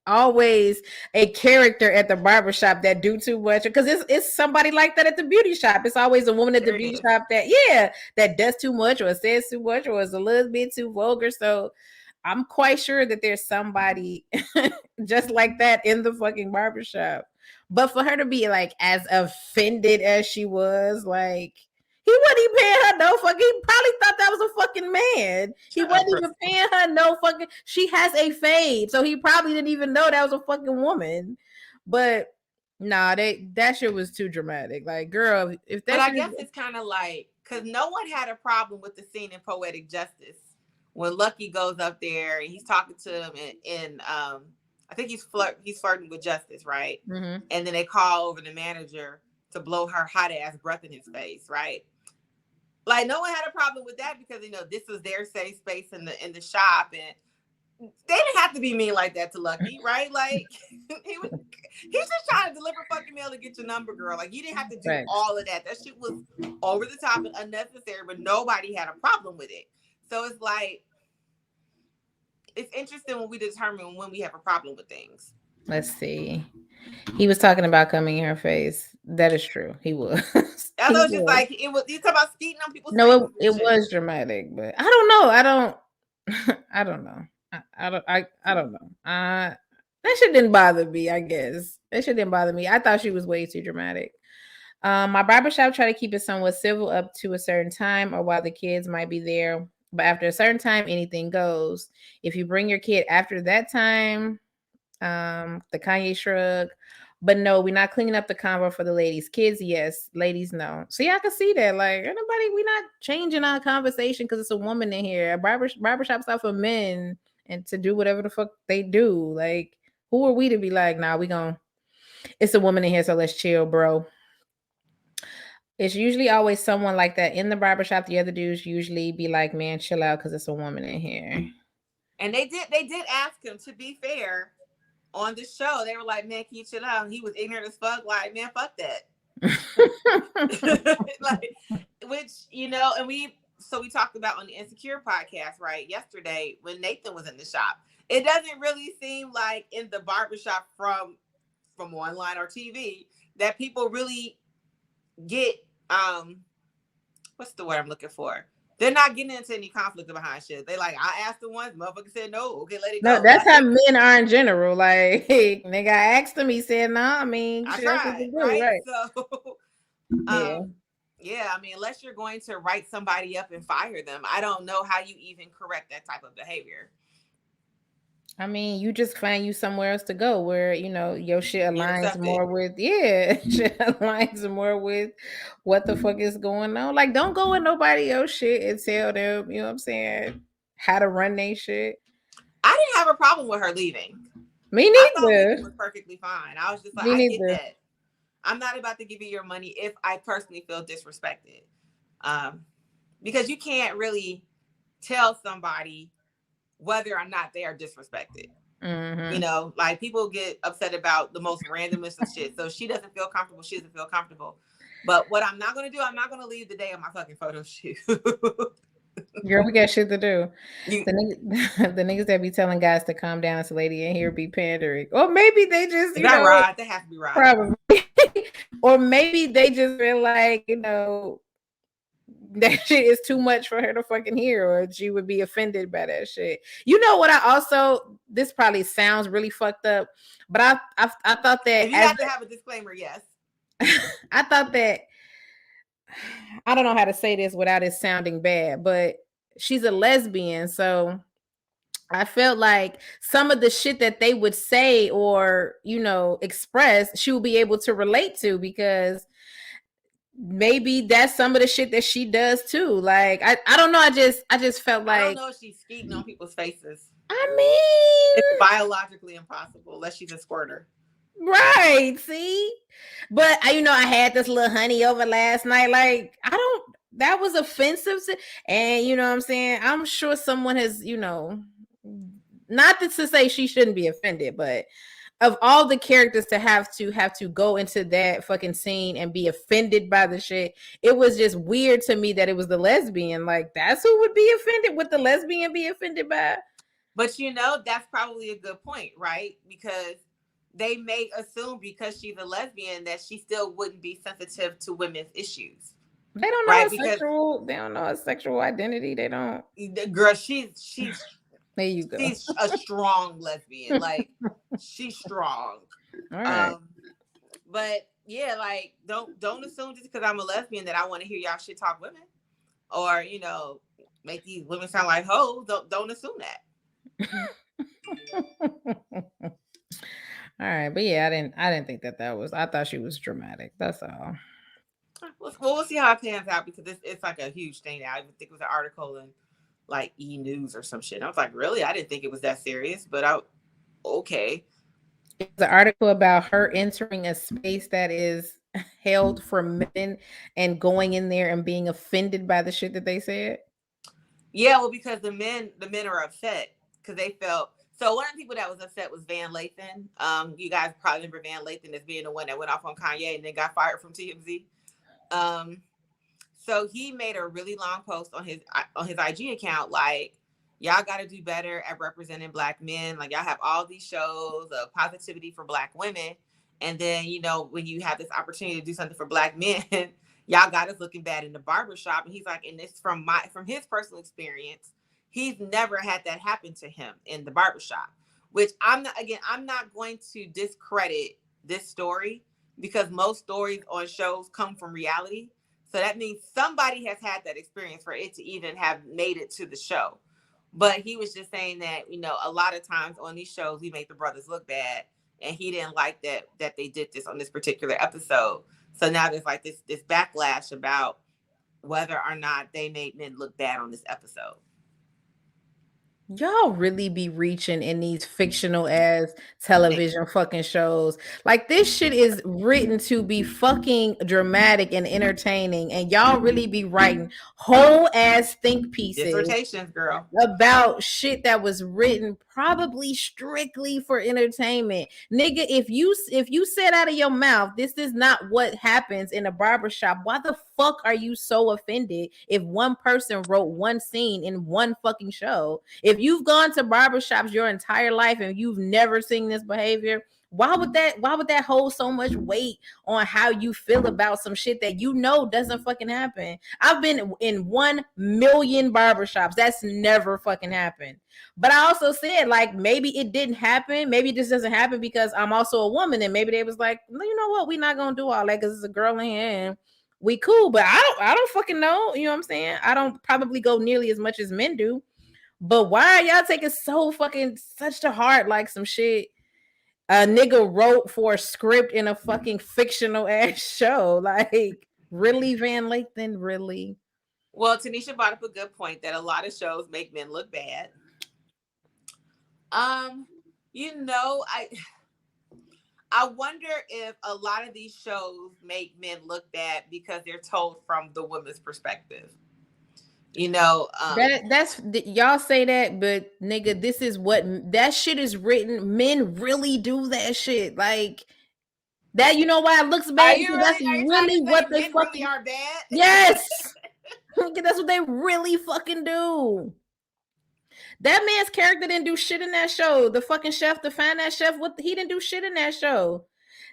always a character at the barbershop that do too much, because it's somebody like that at the beauty shop. It's always a woman at the beauty shop that does too much or says too much or is a little bit too vulgar. So I'm quite sure that there's somebody just like that in the fucking barbershop. But for her to be like as offended as she was, like, he wasn't even paying her no fucking. He probably thought that was a fucking man. He wasn't even paying her no fucking. She has a fade, so he probably didn't even know that was a fucking woman. But nah, that shit was too dramatic. Like, girl, if that. But I guess it's kind of like, because no one had a problem with the scene in Poetic Justice when Lucky goes up there and he's talking to him, and I think he's flirting with Justice, right? Mm-hmm. And then they call over the manager to blow her hot ass breath in his face, right? Like, no one had a problem with that, because this was their safe space in the shop, and they didn't have to be mean like that to Lucky, right? Like, he's just trying to deliver fucking mail to get your number, girl. Like, you didn't have to do all of that. That shit was over the top and unnecessary, but nobody had a problem with it. So it's like, it's interesting when we determine when we have a problem with things. Let's see. He was talking about coming in her face. That is true. He was. I know, just like it was. You talk about skeeting on people's. No, it was dramatic, but I don't know. I don't know. I don't know. That shit didn't bother me. I guess that shit didn't bother me. I thought she was way too dramatic. My barbershop try to keep it somewhat civil up to a certain time or while the kids might be there. But after a certain time, anything goes. If you bring your kid after that time, the Kanye shrug. But no, we're not cleaning up the convo for the ladies. Kids, yes. Ladies, no. See, I can see that. Like, anybody, we're not changing our conversation because it's a woman in here. A barbershop's out for men and to do whatever the fuck they do. Like, who are we to be like, nah, it's a woman in here, so let's chill, bro. It's usually always someone like that in the barbershop. The other dudes usually be like, man, chill out because it's a woman in here. And they did ask him, to be fair, on the show. They were like, man, can you chill out? And he was ignorant as fuck, like, man, fuck that. Like, which, and we talked about on the Insecure podcast, right, yesterday when Nathan was in the shop. It doesn't really seem like in the barbershop from online or TV that people really get what's the word I'm looking for? They're not getting into any conflict behind shit. They like, I asked them once, motherfucker said no. Okay, let it go. No, that's how men are in general. Like, nigga, I asked him, he said, nah, I mean, I shit, that's what tried, you do, right? So, yeah, I mean, unless you're going to write somebody up and fire them, I don't know how you even correct that type of behavior. I mean, you just find you somewhere else to go where, your shit aligns more with, shit aligns more with what the fuck is going on. Like, don't go with nobody else shit and tell them, you know what I'm saying, how to run their shit. I didn't have a problem with her leaving. Me neither. I thought leaving was perfectly fine. I was just like, I get that. I'm not about to give you your money if I personally feel disrespected. Because you can't really tell somebody whether or not they are disrespected. Mm-hmm. Like people get upset about the most randomest of shit. So she doesn't feel comfortable. She doesn't feel comfortable. But what I'm not going to do, I'm not going to leave the day of my fucking photo shoot. Girl, we got shit to do. The niggas that be telling guys to calm down, this lady in here be pandering. Or maybe they just, right. They have to be right. Probably. Or maybe they just feel like, that shit is too much for her to fucking hear, or she would be offended by that shit. You know what? This probably sounds really fucked up, but I thought that if you have to have a disclaimer, yes. I thought that, I don't know how to say this without it sounding bad, but she's a lesbian, so I felt like some of the shit that they would say or, express, she will be able to relate to, because maybe that's some of the shit that she does too. Like, I don't know. I just felt like, I don't know if she's skeeting on people's faces. I mean, it's biologically impossible unless she's a squirter. Right. See? But I had this little honey over last night. Like, that was offensive. And you know what I'm saying? I'm sure someone has, not to say she shouldn't be offended, but of all the characters to have to go into that fucking scene and be offended by the shit, it was just weird to me that it was the lesbian. Like, that's who would be offended. Would the lesbian be offended by? But that's probably a good point, right? Because they may assume because she's a lesbian that she still wouldn't be sensitive to women's issues. They don't know they don't know her sexual identity. They don't. Girl, she's there you go. She's a strong lesbian. Like, she's strong. All right. But yeah, like don't assume just because I'm a lesbian that I want to hear y'all shit talk women, or make these women sound like hoes. Don't assume that. All right, but yeah, I didn't think that was. I thought she was dramatic. That's all. Well, we'll see how it pans out, because it's like a huge thing now. I think it was an article in like E! News or some shit. I was like, really? I didn't think it was that serious, but okay. It's an article about her entering a space that is held for men and going in there and being offended by the shit that they said. Yeah, well, because the men are upset because they felt. So one of the people that was upset was Van Lathan. You guys probably remember Van Lathan as being the one that went off on Kanye and then got fired from TMZ. So he made a really long post on his IG account, like, y'all got to do better at representing Black men. Like, y'all have all these shows of positivity for Black women, and then when you have this opportunity to do something for Black men, y'all got us looking bad in the barbershop. And he's like, and this from his personal experience, he's never had that happen to him in the barbershop. Which I'm not going to discredit this story, because most stories on shows come from reality. So that means somebody has had that experience for it to even have made it to the show. But he was just saying that, a lot of times on these shows, we make the brothers look bad. And he didn't like that they did this on this particular episode. So now there's like this backlash about whether or not they made men look bad on this episode. Y'all really be reaching in these fictional ass television fucking shows. Like this shit is written to be fucking dramatic and entertaining, and y'all really be writing whole ass think pieces Dissertations, girl. about shit that was written probably strictly for entertainment. Nigga, if you said out of your mouth, this is not what happens in a barbershop, why the fuck are you so offended if one person wrote one scene in one fucking show? If you've gone to barbershops your entire life and you've never seen this behavior, why would that hold so much weight on how you feel about some shit that you know doesn't fucking happen? I've been in 1 million barbershops. That's never fucking happened. But I also said, like, maybe it didn't happen. Maybe this doesn't happen because I'm also a woman, and maybe they was like, you know what, we're not gonna do all that because it's a girl in here and we cool. But I don't fucking know. You know what I'm saying? I don't probably go nearly as much as men do. But why are y'all taking so fucking such to heart like some shit a nigga wrote for a script in a fucking fictional ass show? Like, really, Van Lathan? Really? Well, Tanisha brought up a good point that a lot of shows make men look bad. You know, I wonder if a lot of these shows make men look bad because they're told from the woman's perspective. You know, That's y'all say that, but nigga, this is what that shit is written. Men really do that shit. Like that, you know why it looks bad? Because that's are you trying to really say what they men really fucking are bad? yes. That's what they really fucking do. That man's character didn't do shit in that show. The fucking chef to find that chef, what he didn't do shit in that show.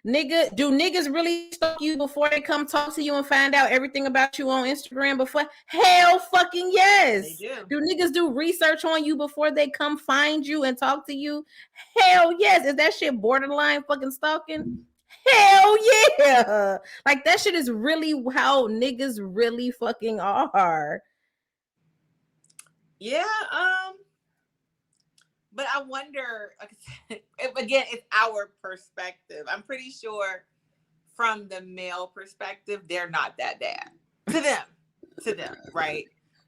Nigga, do niggas really stalk you before they come talk to you and find out everything about you on Instagram before? Hell fucking yes. They do. Do niggas do research on you before they come find you and talk to you? Hell yes. Is that shit borderline fucking stalking? Hell yeah. Like that shit is really how niggas really fucking are. Yeah, but I wonder, again, it's our perspective. I'm pretty sure from the male perspective, they're not that bad to them, right?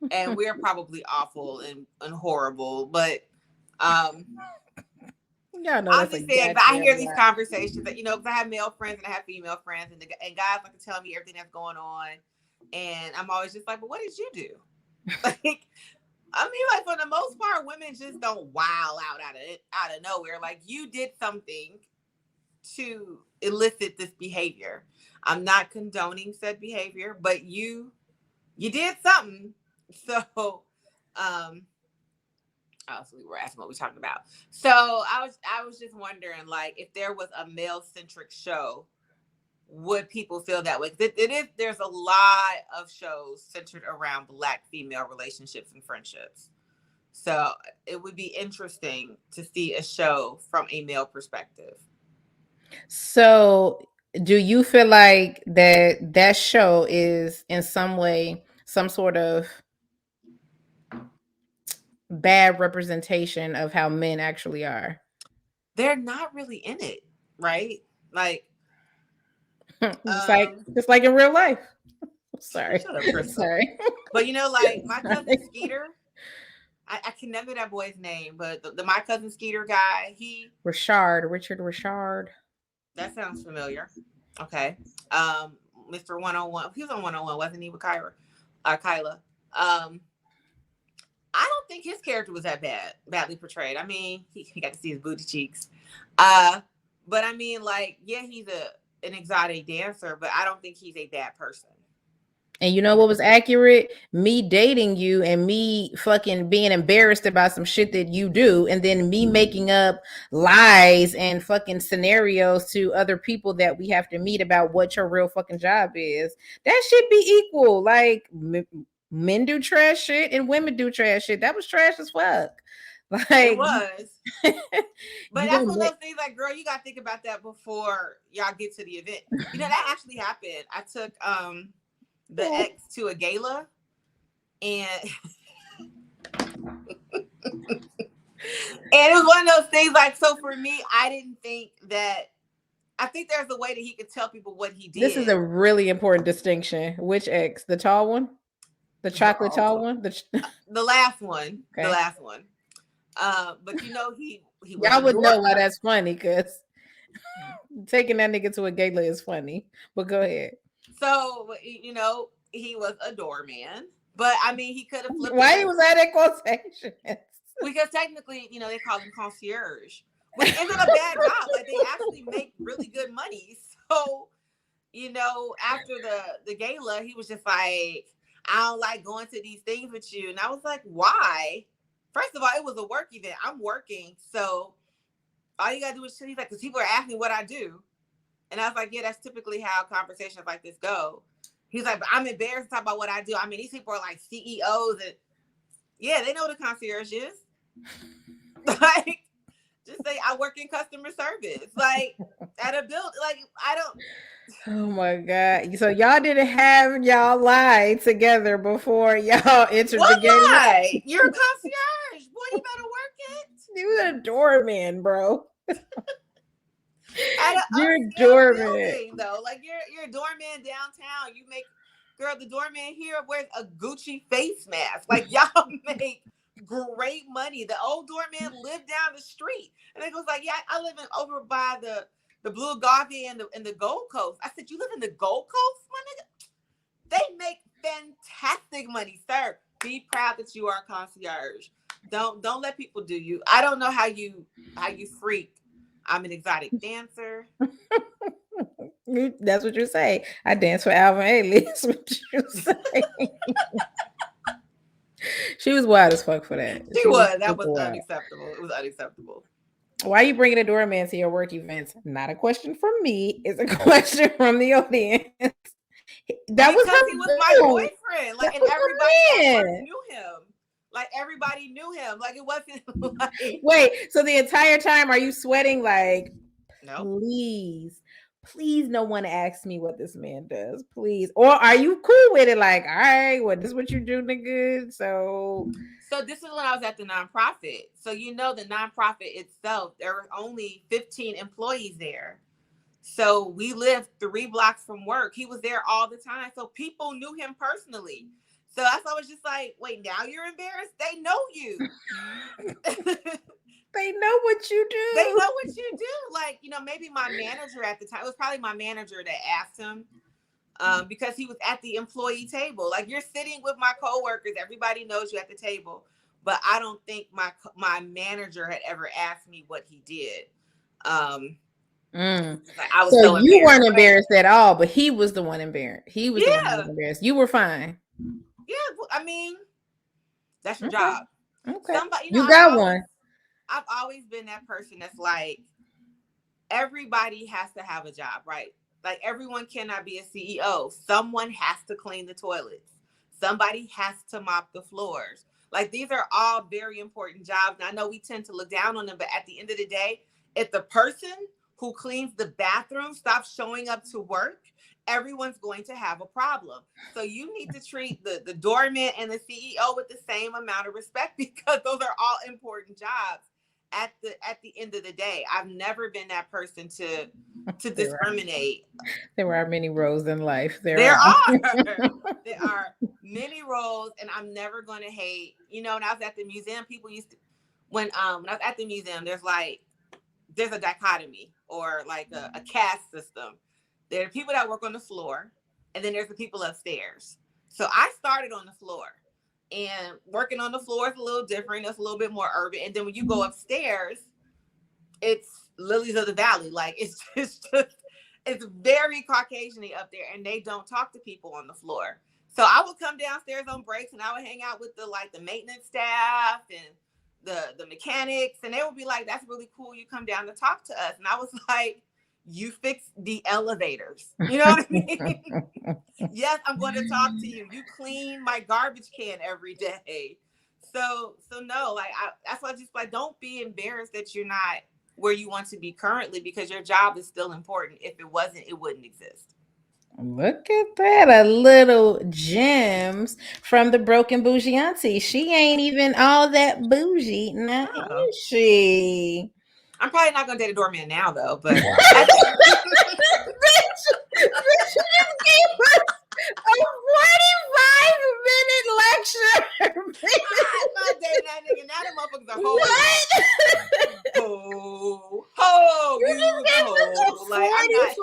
And we're probably awful and horrible, but Y'all know I'm that's a just saying, but I hear these lot. conversations that, because I have male friends and I have female friends, and guys like to tell me everything that's going on, and I'm always just like, but what did you do? Like, I mean, like for the most part, women just don't wow out of nowhere. Like you did something to elicit this behavior. I'm not condoning said behavior, but you did something. So, obviously we're asking what we're talking about. So I was just wondering, like, if there was a male centric show, would people feel that way? There's a lot of shows centered around Black female relationships and friendships. So it would be interesting to see a show from a male perspective. So, do you feel like that show is in some way some sort of bad representation of how men actually are? They're not really in it, right? Like, Just like in real life. Sorry. shut up, Crystal. Sorry. But like my cousin Skeeter, I can never that boy's name, but the my cousin Skeeter guy, Richard Richard. that sounds familiar. Okay. Mr. 101. He was on 101, wasn't he, with Kyla? I don't think his character was that badly portrayed. I mean, he got to see his booty cheeks. But I mean, like, yeah, he's an exotic dancer, but I don't think he's a bad person. And you know what was accurate? Me dating you and me fucking being embarrassed about some shit that you do, and then me making up lies and fucking scenarios to other people that we have to meet about what your real fucking job is. That should be equal. Like men do trash shit and women do trash shit. That was trash as fuck. Like it was. But that's one of those things, like, girl, you gotta think about that before y'all get to the event. That actually happened. I took the ex to a gala, and and it was one of those things, like, so for me, I didn't think that. I think there's a way that he could tell people what he did. This is a really important distinction. Which ex? The tall one? The chocolate tall one? The last one. Okay. The last one. But you know, he was Y'all a would know why doorman. that's funny, because taking that nigga to a gala is funny. But go ahead. So you know, he was a doorman. But I mean, he could have flipped it Why he as, was adding quotations? because technically, you know, they call them concierge, which isn't a bad job. Like they actually make really good money. So, you know, after the gala, he was just like, I don't like going to these things with you. And I was like, why? First of all, it was a work event. I'm working. So all you gotta do is, he's like, because people are asking what I do. And I was like, yeah, that's typically how conversations like this go. He's like, but I'm embarrassed to talk about what I do. I mean, these people are like CEOs, and yeah, they know what a concierge is. Like, just say I work in customer service, like at a build. Like I don't. Oh my God. So y'all didn't have y'all lie together before y'all entered the What gala? lie? You're a concierge, boy. You better work it. You was a doorman, bro. At an You're a upscale doorman. building, though. Like you're a doorman downtown. You make, girl, the doorman here wears a Gucci face mask. Like y'all make great money. The old doorman lived down the street, and it was like, yeah, I live in over by the Blue Garvey and the Gold Coast. I said, you live in the Gold Coast, my nigga? They make fantastic money, sir. Be proud that you are a concierge. Don't let people do you. I don't know how you freak. I'm an exotic dancer. That's what you say. I dance for Alvin Ailey. That's what you say. She was wild as fuck for that. She was. That super was wild. unacceptable. It was unacceptable. Why are you bringing a doorman to your work events? Not a question from me. It's a question from the audience. That Because was he was my boyfriend. Like, and everybody at work knew him. Like, everybody knew him. Like, it wasn't like. Wait, so the entire time are you sweating like, no, please no one asks me what this man does, please? Or are you cool with it? Like, all right, well, this is what you do, nigga. So this is when I was at the nonprofit. So, you know, the nonprofit itself, there were only 15 employees there. So we lived 3 blocks from work. He was there all the time. So people knew him personally. So that's why I was just like, wait, now you're embarrassed? They know you. they know what you do. They know what you do. Like, you know, maybe my manager at the time, it was probably my manager that asked him, because he was at the employee table. Like, you're sitting with my coworkers. Everybody knows you at the table. But I don't think my manager had ever asked me what he did. Like, I was so you weren't embarrassed at all, but he was the one embarrassed. He was the one who was embarrassed. You were fine. Yeah, I mean, that's your job. Okay. Somebody, you got one. I've always been that person that's like, everybody has to have a job, right? Like, everyone cannot be a CEO. Someone has to clean the toilets. Somebody has to mop the floors. Like, these are all very important jobs. And I know we tend to look down on them, but at the end of the day, if the person who cleans the bathroom stops showing up to work, everyone's going to have a problem. So you need to treat the doorman and the CEO with the same amount of respect, because those are all important jobs. At the end of the day, I've never been that person to discriminate. There are many roles in life. There are many roles, and I'm never going to hate. You know, when I was at the museum, people used to, when I was at the museum, there's a dichotomy, or like a caste system. There are people that work on the floor, and then there's the people upstairs. So I started on the floor, and working on the floor is a little different. It's a little bit more urban. And then when you go upstairs, it's lilies of the valley. Like, it's very Caucasian-y up there, and they don't talk to people on the floor. So I would come downstairs on breaks, and I would hang out with the maintenance staff and the mechanics, and they would be like, that's really cool. You come down to talk to us. And I was like, you fix the elevators. You know what I mean? Yes, I'm going to talk to you. You clean my garbage can every day. So no, like, that's why I just like, don't be embarrassed that you're not where you want to be currently, because your job is still important. If it wasn't, it wouldn't exist. Look at that. A little gems from the broken bougie auntie. She ain't even all that bougie. Now, is she? I'm probably not going to date a doorman now, though, but. Bitch, you just gave us a 45-minute lecture. I'm not dating that nigga. Now the motherfuckers are hoes. Like, I'm not.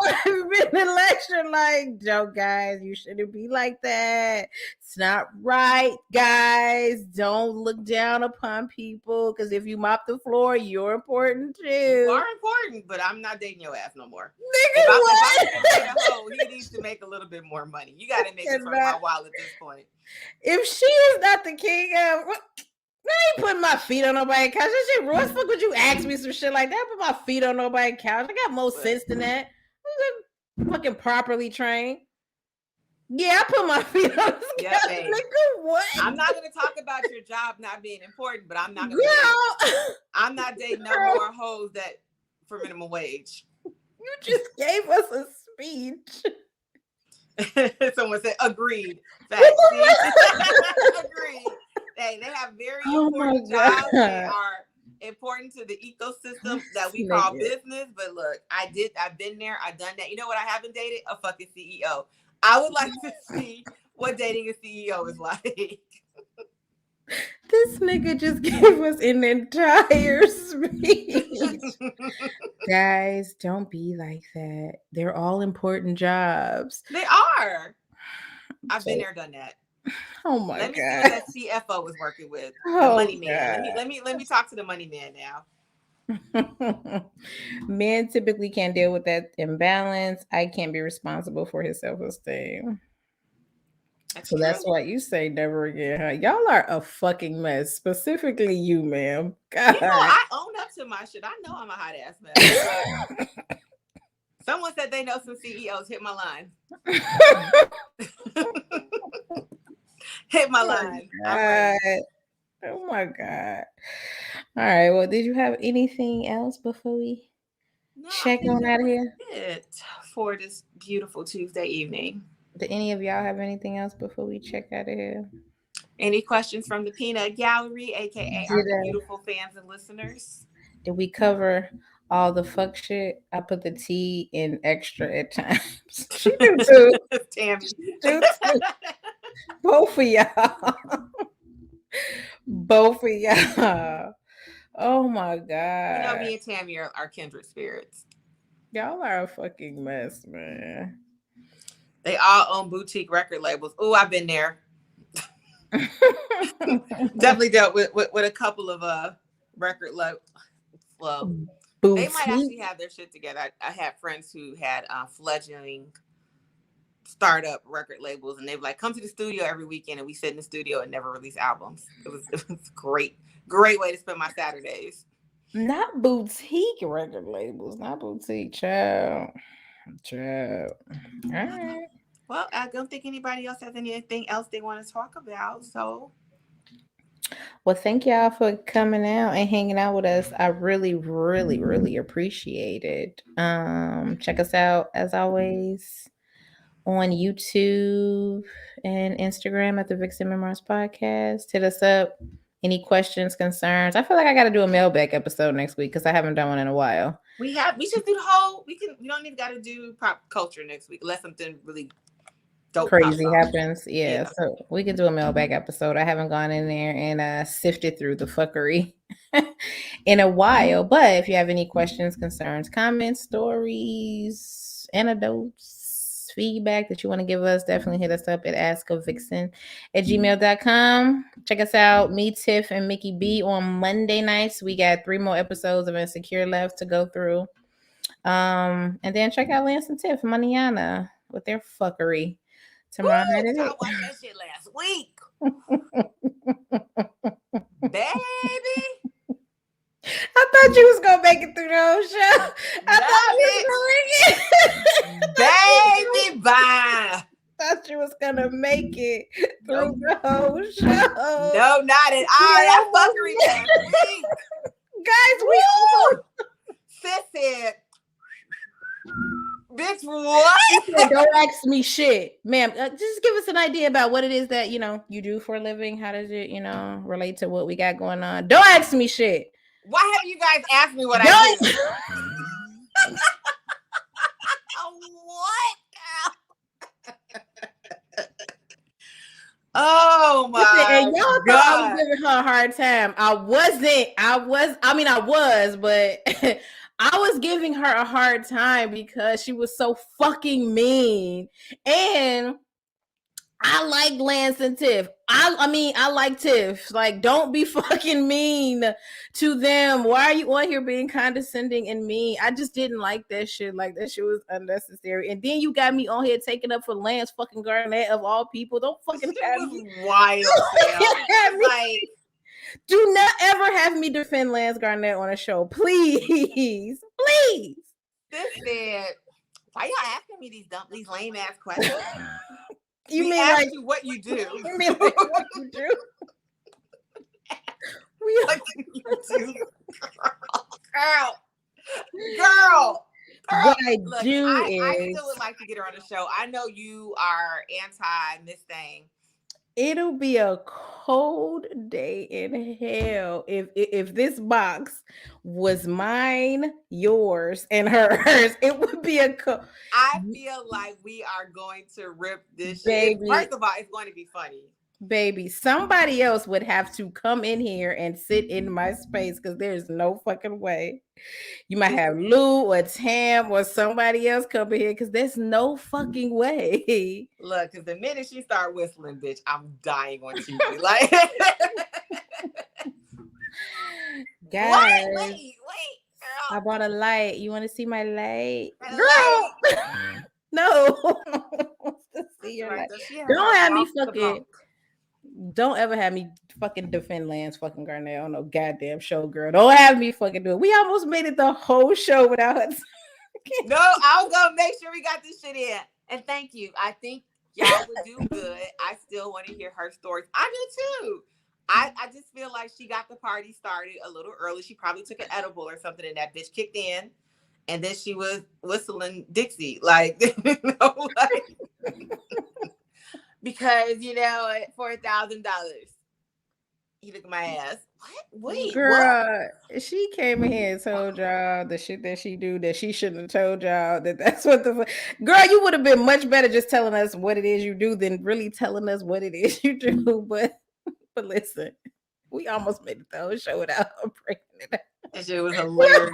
Been in lecture like, Joe, guys, you shouldn't be like that. It's not right, guys. Don't look down upon people because if you mop the floor, you're important too. You are important, but I'm not dating your ass no more. Nigga, if I'm gonna date a hoe, he needs to make a little bit more money. You got to make it from my wallet at this point. If she is not the king of, I ain't putting my feet on nobody's couch. That shit, what the fuck would you ask me some shit like that? I put my feet on nobody's couch. I got more sense than that. I'm fucking properly trained. Yeah, I put my feet on this couch. Nigga, what? I'm not gonna talk about your job not being important, but I'm not gonna. I'm not dating no more hoes that for minimum wage. You just gave us a speech. Someone said agreed. Facts. Agreed. They have very important jobs. They are important to the ecosystem that we call business. But look, I've been there, I've done that. You know what I haven't dated? A fucking CEO. I would like to see what dating a CEO is like. This nigga just gave us an entire speech. Guys, don't be like that. They're all important jobs. They are. I've been there, done that. Oh my God. Let me see what that CFO was working with. The money man. Let me talk to the money man now. Men typically can't deal with that imbalance. I can't be responsible for his self-esteem. So that's why you say never again, huh? Y'all are a fucking mess. Specifically you, ma'am. God. You know, I own up to my shit. I know I'm a hot ass mess. Someone said they know some CEOs. Hit my line. Hit my line. Oh my God. All right. Well, did you have anything else before we check on out of here? It for this beautiful Tuesday evening. Did any of y'all have anything else before we check out of here? Any questions from the Peanut Gallery, aka our beautiful fans and listeners? Did we cover all the fuck shit? I put the T in extra at times. She do too. Tammy. Both of y'all. Both of y'all. Oh my God. You know, me and Tammy are kindred spirits. Y'all are a fucking mess, man. They all own boutique record labels. Oh, I've been there. Definitely dealt with a couple of record labels. They might actually have their shit together. I had friends who had fledgling startup record labels, and they were like, come to the studio every weekend, and we sit in the studio and never release albums. It was great way to spend my Saturdays. Not boutique record labels, not boutique, child. All right. Well, I don't think anybody else has anything else they want to talk about. So, well, thank y'all for coming out and hanging out with us. I really, really, really appreciate it. Check us out as always on YouTube and Instagram at the Vixen Memoirs podcast. Hit us up. Any questions, concerns? I feel like I got to do a mailbag episode next week because I haven't done one in a while. We should do the whole. We don't even got to do pop culture next week unless something really dope crazy happens. Yeah, so we can do a mailbag episode. I haven't gone in there and sifted through the fuckery in a while. But if you have any questions, concerns, comments, stories, anecdotes, feedback that you want to give us, definitely hit us up at askavixen@gmail.com. Check us out, me, Tiff, and Mickey B on Monday nights. We got 3 more episodes of Insecure left to go through. And then check out Lance and Tiff Maniana with their fuckery tomorrow night. I watched that shit last week. Baby. I thought you was gonna make it through the whole show. Baby, bye. Thought you was gonna make it through the whole show. No, not at all. That fuckery last week. Guys, we all Sis said, bitch, what? Don't ask me shit, ma'am. Just give us an idea about what it is that you do for a living. How does it, relate to what we got going on? Don't ask me shit. Why have you guys asked me what I do? What? Oh my and y'all God. thought I was giving her a hard time. I wasn't. I was, but I was giving her a hard time because she was so fucking mean. And I like Lance and Tiff. I like Tiff. Like, don't be fucking mean to them. Why are you on here being condescending and mean? I just didn't like that shit. Like, that shit was unnecessary. And then you got me on here taking up for Lance fucking Garnett of all people. Don't fucking have me. Wild. Like, do not ever have me defend Lance Garnett on a show, please, please. This said, why y'all asking me these lame ass questions? You we mean asked like you what you do? You mean like what you do? What you do, girl. What I look, do I is still would like to get her on the show. I know you are anti Miss Thing. It'll be a cold day in hell if this box was mine, yours, and hers. It would be I feel like we are going to rip this baby. Shit. First of all, it's going to be funny. Baby, somebody else would have to come in here and sit in my space because there's no fucking way. You might have Lou or Tam or somebody else come in here because there's no fucking way. Look, because the minute she start whistling, bitch, I'm dying on TV. Like, guys, wait, girl. I bought a light. You want to see my light, girl? No. See your light. Don't have me fucking. Don't ever have me fucking defend Lance fucking Garnett on no goddamn show, girl. Don't have me fucking do it. We almost made it the whole show without her. No, I was gonna make sure we got this shit in. And thank you. I think y'all would do good. I still want to hear her stories. I do too. I just feel like she got the party started a little early. She probably took an edible or something, and that bitch kicked in, and then she was whistling Dixie, like, because $4,000. You look at my ass. What? Wait, girl, what? She came in here and told y'all the shit that she do that she shouldn't have told y'all that's what the girl. You would have been much better just telling us what it is you do than really telling us what it is you do. But listen, we almost made it the whole show without her breaking it up. That shit was hilarious.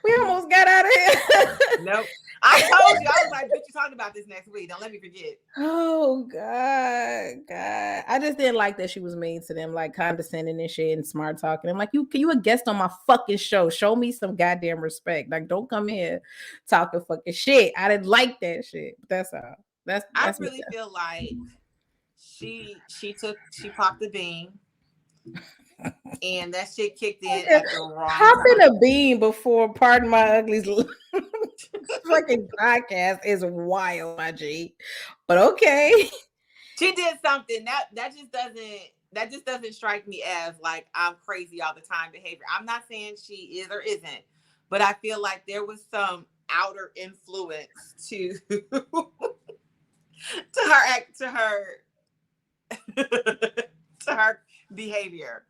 We almost got out of here. Nope. I told you. I was like, bitch, you're talking about this next week. Don't let me forget. Oh, God. I just didn't like that she was mean to them, like condescending and shit and smart talking. I'm like, you a guest on my fucking show. Show me some goddamn respect. Like, don't come here talking fucking shit. I didn't like that shit. That's all. I really feel like she popped the bean. And that shit kicked in at the wrong Popping time. a bean before Pardon My Ugly's fucking podcast is wild, my G. But okay. She did something that just doesn't strike me as like I'm crazy all the time behavior. I'm not saying she is or isn't, but I feel like there was some outer influence to her behavior.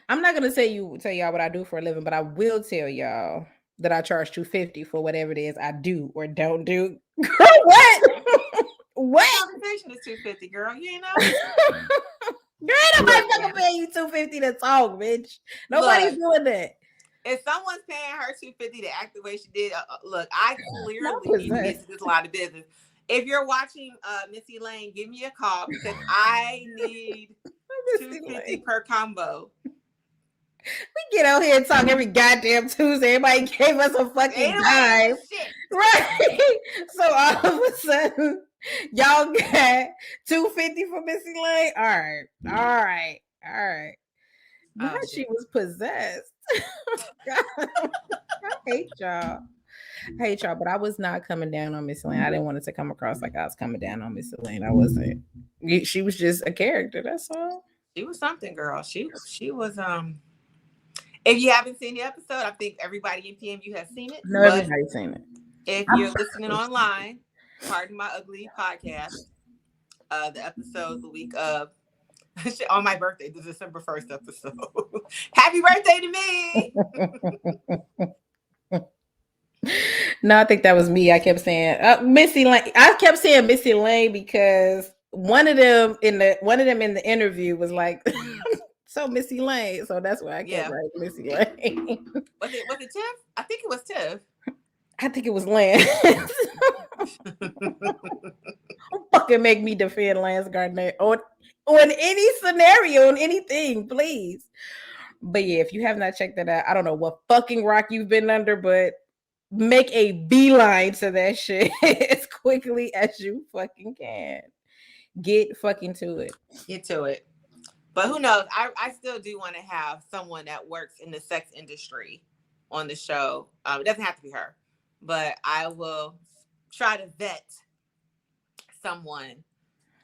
I'm not gonna tell y'all what I do for a living, but I will tell y'all that I charge $250 for whatever it is I do or don't do. Girl, what? What? Compensation is $250, girl. You know. Girl, nobody fucking paying you $250 to talk, bitch. Nobody's doing that. If someone's paying her $250 to act the way she did, look, I clearly need to get to this line of business. If you're watching Missy Lane, give me a call because I need $250 per combo. We get out here and talk every goddamn Tuesday. Everybody gave us a fucking dime. Right? So all of a sudden, y'all got $250 for Missy Lane? All right. But she was possessed. I hate y'all, but I was not coming down on Miss Lane. I didn't want it to come across like I was coming down on Miss Lane. I wasn't. She was just a character. That's all. She was something, girl. She was If you haven't seen the episode, I think everybody in PMU has seen it. No, everybody's seen it. If you're listening online, Pardon My Ugly podcast, the episode the week of on my birthday, the December 1st episode. Happy birthday to me! No, I think that was me. I kept saying Missy Lane. I kept saying Missy Lane because one of them in the interview was like So Missy Lane. So that's why I kept writing Missy Lane. Was it Tiff? I think it was Tiff. I think it was Lance. Don't fucking make me defend Lance Garnett on any scenario, on anything, please. But yeah, if you have not checked that out, I don't know what fucking rock you've been under, but make a beeline to that shit as quickly as you fucking can. Get fucking to it. Get to it. But who knows? I still do want to have someone that works in the sex industry on the show. It doesn't have to be her, but I will try to vet someone.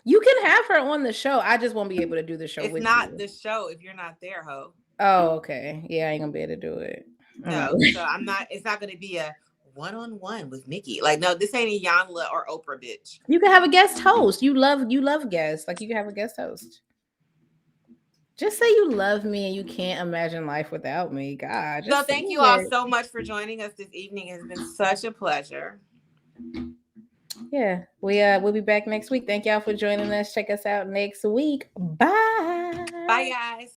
You can have her on the show. I just won't be able to do the show with you. It's not the show if you're not there, ho. Oh, okay. Yeah, I ain't gonna be able to do it. No, so I'm not. It's not gonna be a one-on-one with Mickey. Like, no, this ain't a Yanla or Oprah, bitch. You can have a guest host. You love guests. Like, you can have a guest host. Just say you love me and you can't imagine life without me. God. So thank you all so much for joining us this evening. It's been such a pleasure. Yeah, we'll be back next week. Thank y'all for joining us. Check us out next week. Bye. Bye, guys.